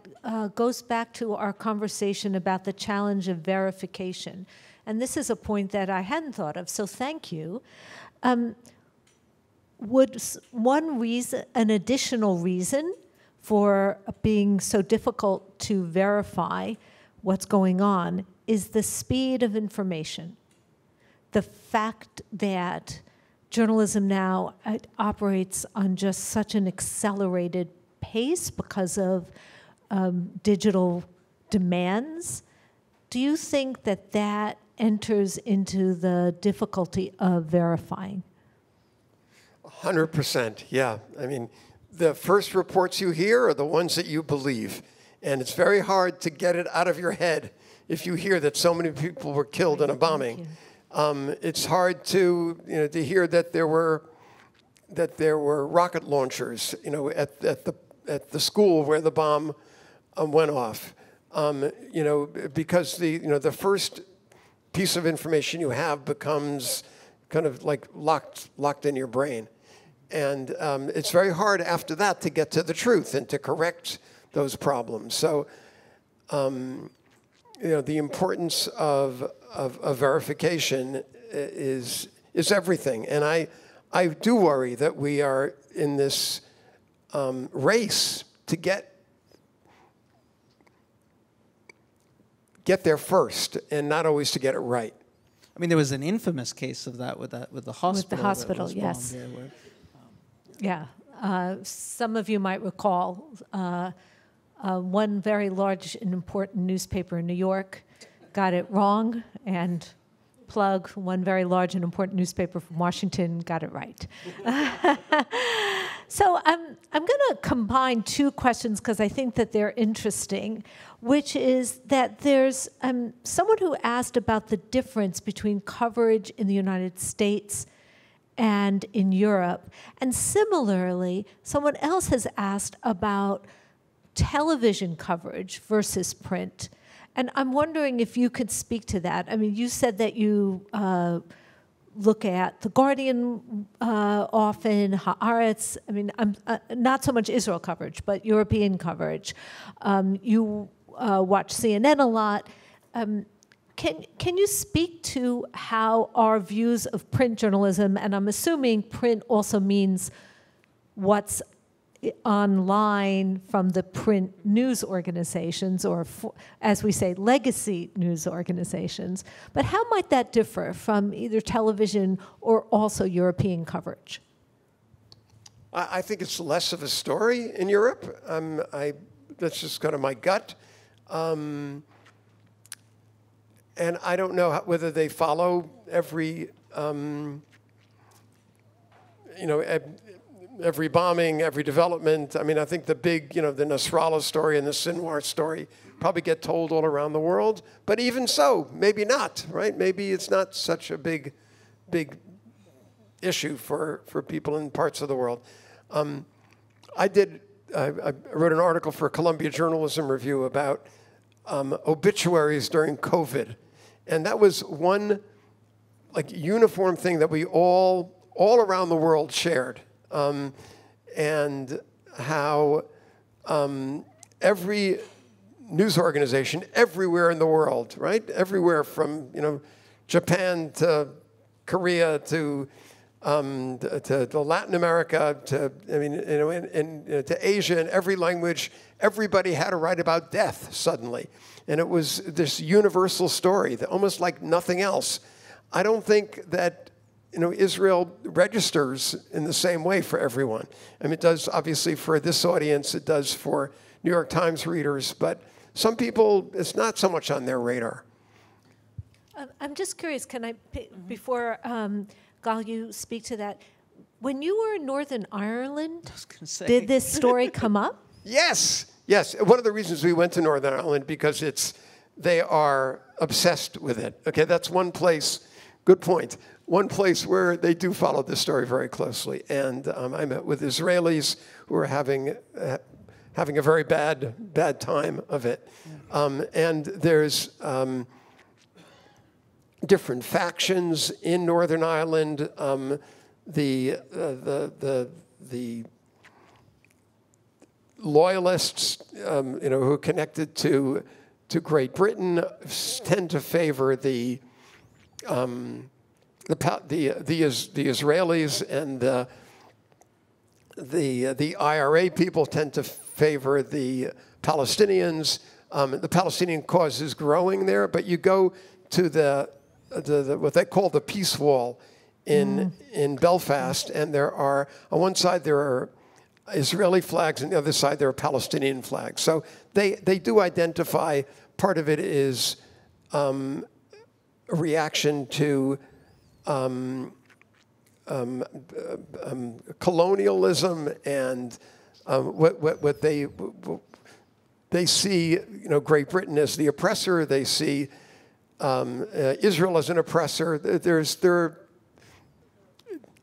B: goes back to our conversation about the challenge of verification. And this is a point that I hadn't thought of, so thank you. Would one reason, an additional reason for being so difficult to verify what's going on is the speed of information. The fact that journalism now operates on just such an accelerated pace because of digital demands. Do you think that enters into the difficulty of verifying?
C: 100%, yeah. I mean, the first reports you hear are the ones that you believe. And it's very hard to get it out of your head if you hear that so many people were killed in a bombing. It's hard to to hear that there were rocket launchers at the school where the bomb went off. Because the first piece of information you have becomes kind of like locked in your brain, and it's very hard after that to get to the truth and to correct those problems. So, the importance of verification is everything. And I do worry that we are in this race to get there first, and not always to get it right.
D: I mean, there was an infamous case of that with the hospital.
B: With the hospital, yes. Yeah. Some of you might recall one very large and important newspaper in New York got it wrong, and one very large and important newspaper from Washington got it right. So I'm going to combine two questions because I think that they're interesting, which is that there's someone who asked about the difference between coverage in the United States and in Europe. And similarly, someone else has asked about television coverage versus print. And I'm wondering if you could speak to that. I mean, you said that you look at The Guardian often, Haaretz. I mean, not so much Israel coverage, but European coverage. You watch CNN a lot. Can you speak to how our views of print journalism, and I'm assuming print also means what's online from the print news organizations, or as we say, legacy news organizations, but how might that differ from either television or also European coverage?
C: I think it's less of a story in Europe. That's just kind of my gut. and I don't know whether they follow every, every bombing, every development. I mean, I think the big, the Nasrallah story and the Sinwar story probably get told all around the world. But even so, maybe not, right? Maybe it's not such a big issue for people in parts of the world. I wrote an article for Columbia Journalism Review about obituaries during COVID. And that was one uniform thing that we all around the world shared. And how every news organization everywhere in the world, right? Everywhere from, Japan to Korea to Latin America to Asia, in every language, everybody had to write about death suddenly. And it was this universal story, that almost like nothing else. I don't think that Israel registers in the same way for everyone. I mean, it does obviously for this audience, it does for New York Times readers, but some people, it's not so much on their radar.
B: I'm just curious, can I, before Gal, you speak to that, when you were in Northern Ireland, did this story come up?
C: Yes. One of the reasons we went to Northern Ireland, because they are obsessed with it. Okay, that's one place, good point. One place where they do follow this story very closely. And I met with Israelis who are having a very bad time of it. And there's different factions in Northern Ireland. The loyalists, who are connected to Great Britain, tend to favor the Israelis, and the IRA people tend to favor the Palestinians. The Palestinian cause is growing there, but you go to the what they call the peace wall in Belfast, and there are, on one side there are Israeli flags, and on the other side there are Palestinian flags. So they do identify, part of it is a reaction to colonialism and what they see, Great Britain as the oppressor. They see Israel as an oppressor.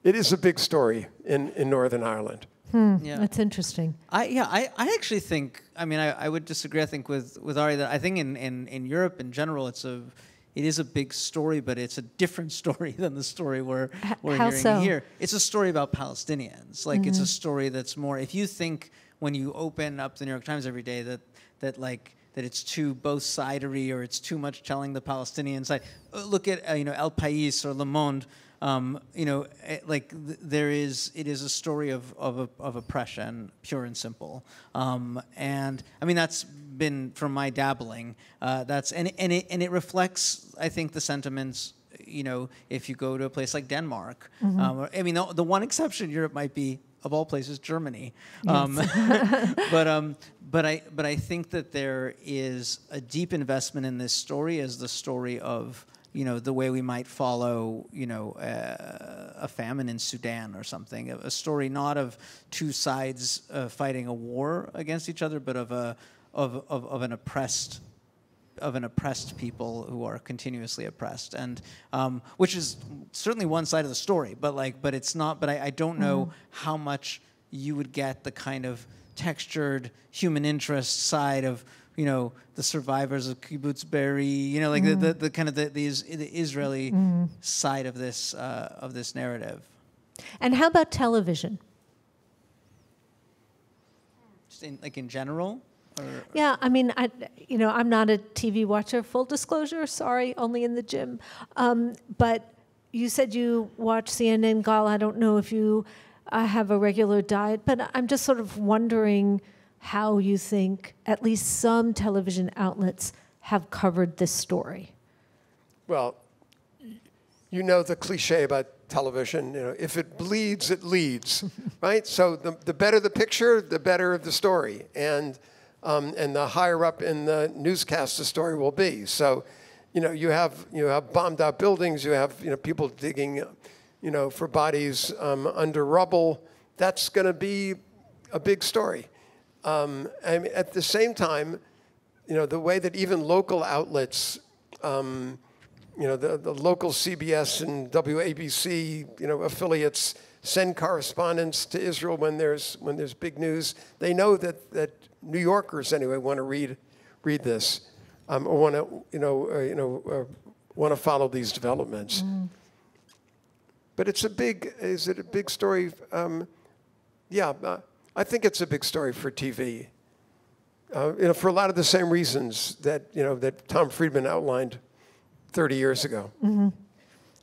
C: It is a big story in Northern Ireland.
B: Yeah. That's interesting.
D: I actually think, I would disagree, I think, with Ari, that I think in Europe in general, it is a big story, but it's a different story than the story we're hearing here. It's a story about Palestinians. It's a story that's more, if you think when you open up the New York Times every day that it's too both sidery, or it's too much telling the Palestinian side. Look at El País or Le Monde. It is a story of oppression, pure and simple. And that's been from my dabbling. And it reflects, I think, the sentiments. If you go to a place like Denmark, the one exception Europe might be, of all places, Germany. Yes. But I think that there is a deep investment in this story as the story of the way we might follow a famine in Sudan or something. A story not of two sides fighting a war against each other, but of an oppressed people who are continuously oppressed, and which is certainly one side of the story, but it's not. But I don't know how much you would get the kind of textured human interest side of the survivors of Kibbutz Be'eri, the kind of the Israeli side of this narrative.
B: And how about television?
D: Just in general.
B: Yeah, I'm not a TV watcher, full disclosure, sorry, only in the gym. But you said you watch CNN, Gal. I don't know if you have a regular diet, but I'm just sort of wondering how you think at least some television outlets have covered this story.
C: Well, the cliche about television, if it bleeds, it leads, right? So the better the picture, the better the story. And the higher up in the newscast the story will be. So, you have bombed out buildings, you have people digging, for bodies under rubble. That's going to be a big story. And at the same time, the way that even local outlets, the local CBS and WABC, affiliates send correspondents to Israel when there's big news. They know that New Yorkers anyway want to read this, or want to follow these developments. But is it a big story? I think it's a big story for TV. For a lot of the same reasons that Tom Friedman outlined 30 years ago.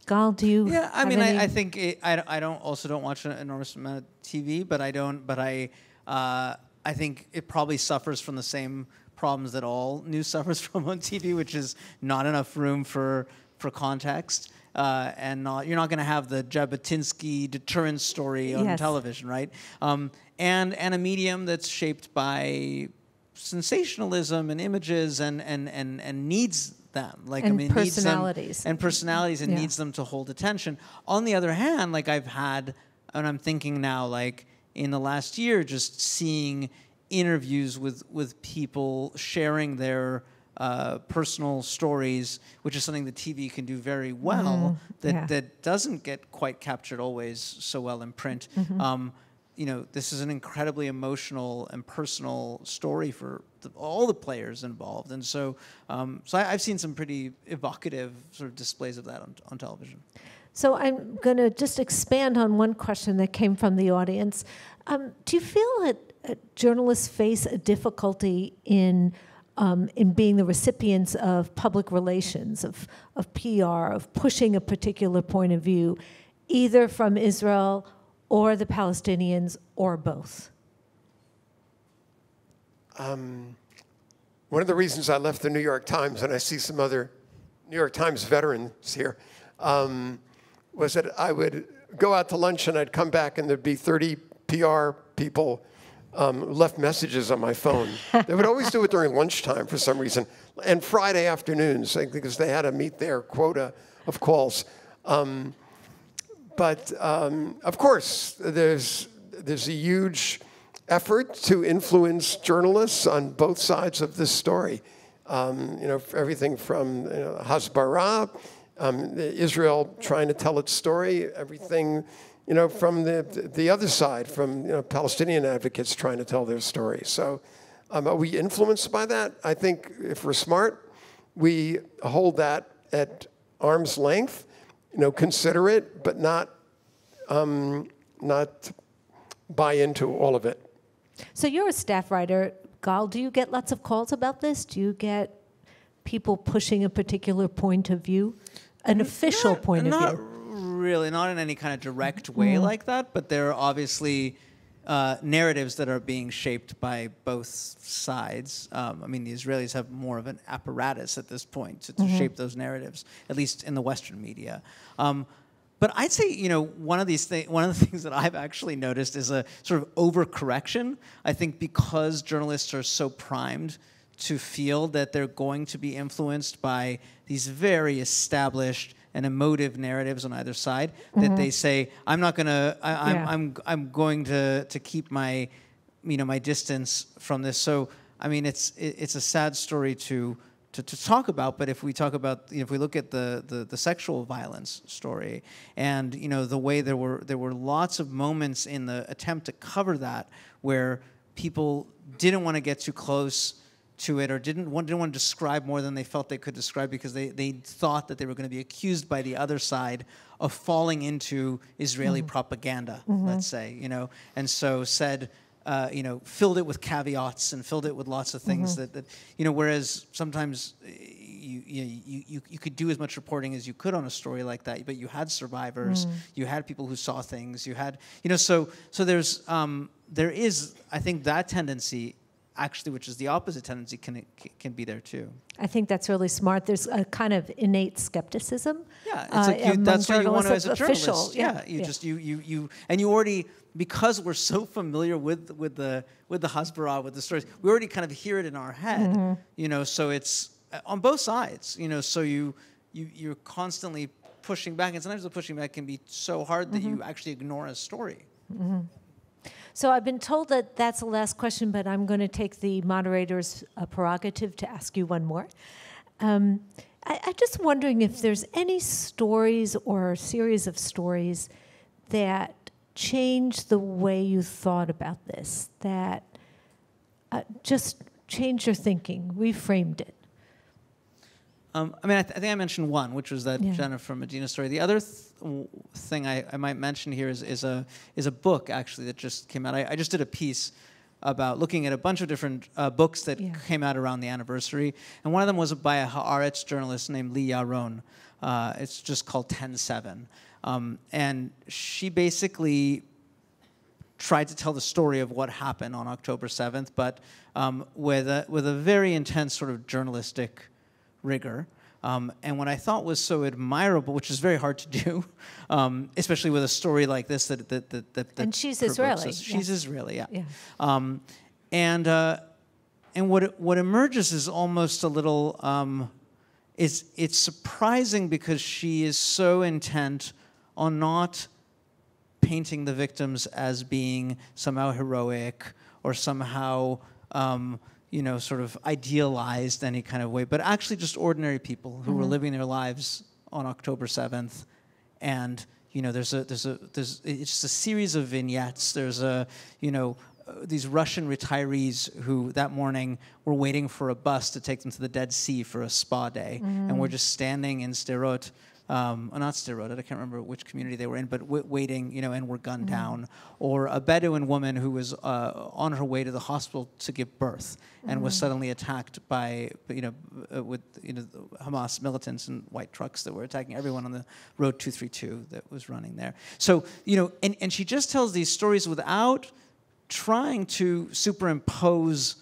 B: Gal, do you?
D: Yeah, I mean, I think I don't watch an enormous amount of TV, but I think it probably suffers from the same problems that all news suffers from on TV, which is not enough room for context, and you're not going to have the Jabotinsky deterrence story on television, right? And a medium that's shaped by sensationalism and images and needs them,
B: personalities
D: needs them to hold attention. On the other hand, I've had, and I'm thinking now, in the last year, just seeing interviews with people sharing their personal stories, which is something that TV can do very well, that doesn't get quite captured always so well in print. This is an incredibly emotional and personal story for all the players involved, and so I've seen some pretty evocative sort of displays of that on television.
B: So I'm going to just expand on one question that came from the audience. Do you feel that journalists face a difficulty in being the recipients of public relations, of PR, of pushing a particular point of view, either from Israel or the Palestinians, or both?
C: One of the reasons I left the New York Times, and I see some other New York Times veterans here, was that I would go out to lunch and I'd come back and there'd be 30 PR people left messages on my phone. They would always do it during lunchtime for some reason, and Friday afternoons, because they had to meet their quota of calls. But of course, there's a huge effort to influence journalists on both sides of this story. Everything from Hasbara, Israel trying to tell its story, everything from the other side, from Palestinian advocates trying to tell their story. So are we influenced by that? I think if we're smart, we hold that at arm's length, consider it, but not buy into all of it.
B: So you're a staff writer. Gal, do you get lots of calls about this? Do you get people pushing a particular point of view, an official point of view?
D: Not really, not in any kind of direct way like that, but there are obviously narratives that are being shaped by both sides. The Israelis have more of an apparatus at this point to shape those narratives, at least in the Western media. But I'd say, one of the things that I've actually noticed is a sort of overcorrection. I think because journalists are so primed to feel that they're going to be influenced by these very established and emotive narratives on either side, that they say, I'm not going to, I'm going to keep my, my distance from this. So, it's a sad story to talk about, but if we talk about, if we look at the sexual violence story, and the way there were lots of moments in the attempt to cover that where people didn't want to get too close to it, or didn't want to describe more than they felt they could describe, because they thought that they were going to be accused by the other side of falling into Israeli propaganda, let's say, and so said, filled it with caveats and filled it with lots of things that whereas sometimes you could do as much reporting as you could on a story like that, but you had survivors, you had people who saw things, you had, so there is, I think, that tendency, actually, which is the opposite tendency, can be there too.
B: I think that's really smart. There's a kind of innate skepticism.
D: Yeah, it's that's what you want to as a journalist.
B: You
D: already, because we're so familiar with the Hasbara, with the stories, we already kind of hear it in our head. So it's on both sides, so you're constantly pushing back, and sometimes the pushing back can be so hard that you actually ignore a story.
B: So I've been told that that's the last question, but I'm going to take the moderator's prerogative to ask you one more. I'm just wondering if there's any stories or series of stories that changed the way you thought about this, that just changed your thinking, reframed it.
D: I think I mentioned one, which was that Jennifer Medina story. The other thing I might mention here is a book, actually, that just came out. I just did a piece about looking at a bunch of different books that came out around the anniversary. And one of them was by a Haaretz journalist named Lee Yaron. It's just called 10-7. And she basically tried to tell the story of what happened on October 7th, but with a very intense sort of journalistic rigor. And what I thought was so admirable, which is very hard to do, especially with a story like this that
B: and she's Israeli.
D: She's Israeli, yeah. And what emerges is almost a little, it's surprising because she is so intent on not painting the victims as being somehow heroic or somehow sort of idealized any kind of way, but actually just ordinary people who were living their lives on October 7th. And, it's just a series of vignettes. There's these Russian retirees who that morning were waiting for a bus to take them to the Dead Sea for a spa day. And we're just standing in Sderot, not Sderot, I can't remember which community they were in, but waiting, and were gunned down. Or a Bedouin woman who was on her way to the hospital to give birth and was suddenly attacked by, Hamas militants in white trucks that were attacking everyone on the road 232 that was running there. So, and she just tells these stories without trying to superimpose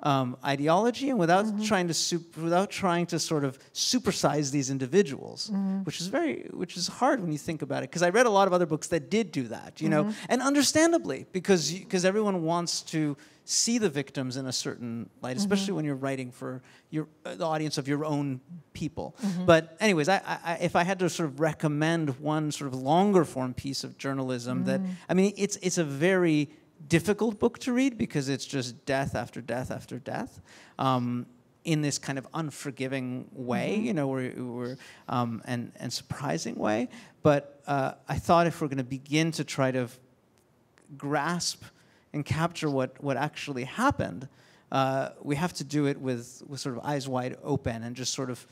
D: ideology and without trying to sort of supersize these individuals, which is hard when you think about it. Because I read a lot of other books that did do that, and understandably, because everyone wants to see the victims in a certain light, especially when you're writing for the audience of your own people. But anyways, I if I had to sort of recommend one sort of longer form piece of journalism it's a very difficult book to read because it's just death after death after death, in this kind of unforgiving way, and surprising way. But I thought if we're going to begin to try to grasp and capture what actually happened, we have to do it with sort of eyes wide open and just sort of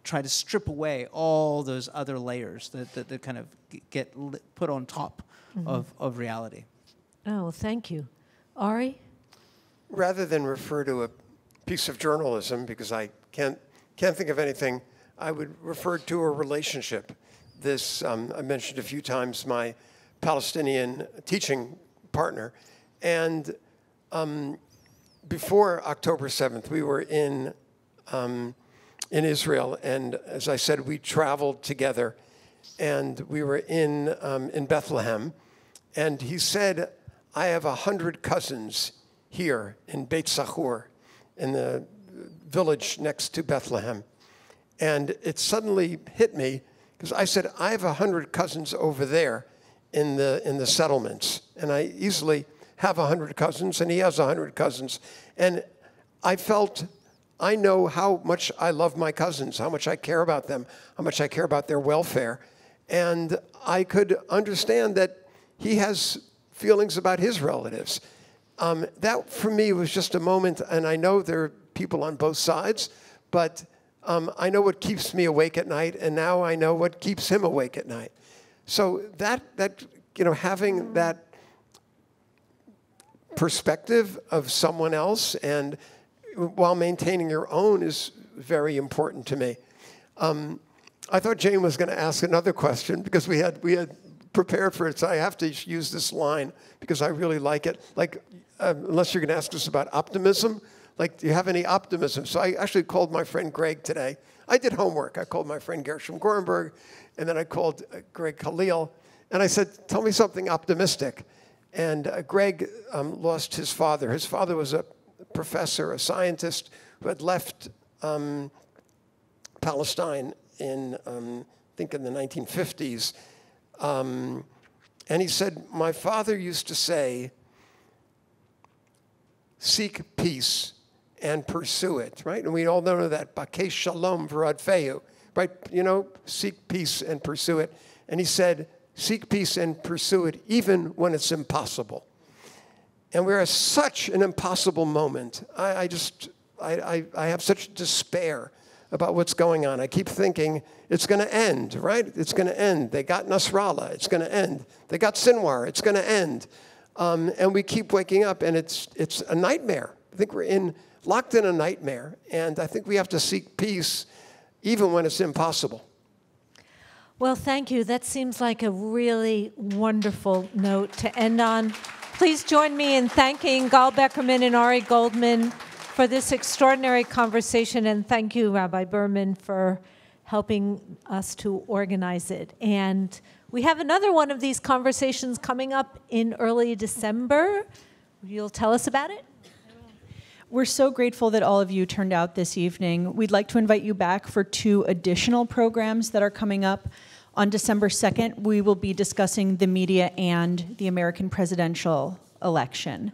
D: try to strip away all those other layers that kind of get put on top of reality.
B: Oh, thank you. Ari?
C: Rather than refer to a piece of journalism, because I can't think of anything, I would refer to a relationship. This, I mentioned a few times my Palestinian teaching partner. And before October 7th, we were in Israel. And as I said, we traveled together. And we were in Bethlehem. And he said, I have 100 cousins here in Beit Sahur, in the village next to Bethlehem. And it suddenly hit me, because I said, I have 100 cousins over there in the settlements. And I easily have 100 cousins, and he has 100 cousins. And I felt, I know how much I love my cousins, how much I care about them, how much I care about their welfare. And I could understand that he has feelings about his relatives. That, for me, was just a moment, and I know there are people on both sides, but I know what keeps me awake at night, and now I know what keeps him awake at night. So that having that perspective of someone else, and while maintaining your own, is very important to me. I thought Jane was going to ask another question because we had prepared for it, so I have to use this line because I really like it. Like, unless you're going to ask us about optimism, like, do you have any optimism? So I actually called my friend Greg today. I did homework. I called my friend Gershom Gorenberg, and then I called Greg Khalil, and I said, tell me something optimistic. And Greg lost his father. His father was a professor, a scientist who had left Palestine in, I think in the 1950s. And he said, my father used to say, seek peace and pursue it, right? And we all know that, Bakei Shalom V'Radfeu, right? You know, seek peace and pursue it. And he said, seek peace and pursue it even when it's impossible. And we're at such an impossible moment. I have such despair about what's going on. I keep thinking, it's going to end, right? It's going to end. They got Nasrallah. It's going to end. They got Sinwar. It's going to end. And we keep waking up, and it's a nightmare. I think we're locked in a nightmare. And I think we have to seek peace even when it's impossible.
B: Well, thank you. That seems like a really wonderful note to end on. Please join me in thanking Gal Beckerman and Ari Goldman for this extraordinary conversation, and thank you, Rabbi Berman, for helping us to organize it. And we have another one of these conversations coming up in early December. You'll tell us about it?
A: We're so grateful that all of you turned out this evening. We'd like to invite you back for 2 additional programs that are coming up. On December 2nd, we will be discussing the media and the American presidential election.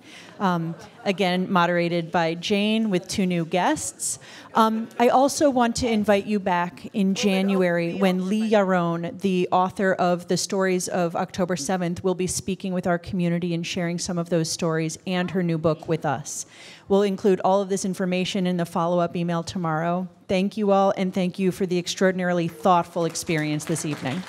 A: Again, moderated by Jane with 2 new guests. I also want to invite you back in January when Lee Yaron, the author of The Stories of October 7th, will be speaking with our community and sharing some of those stories and her new book with us. We'll include all of this information in the follow-up email tomorrow. Thank you all, and thank you for the extraordinarily thoughtful experience this evening.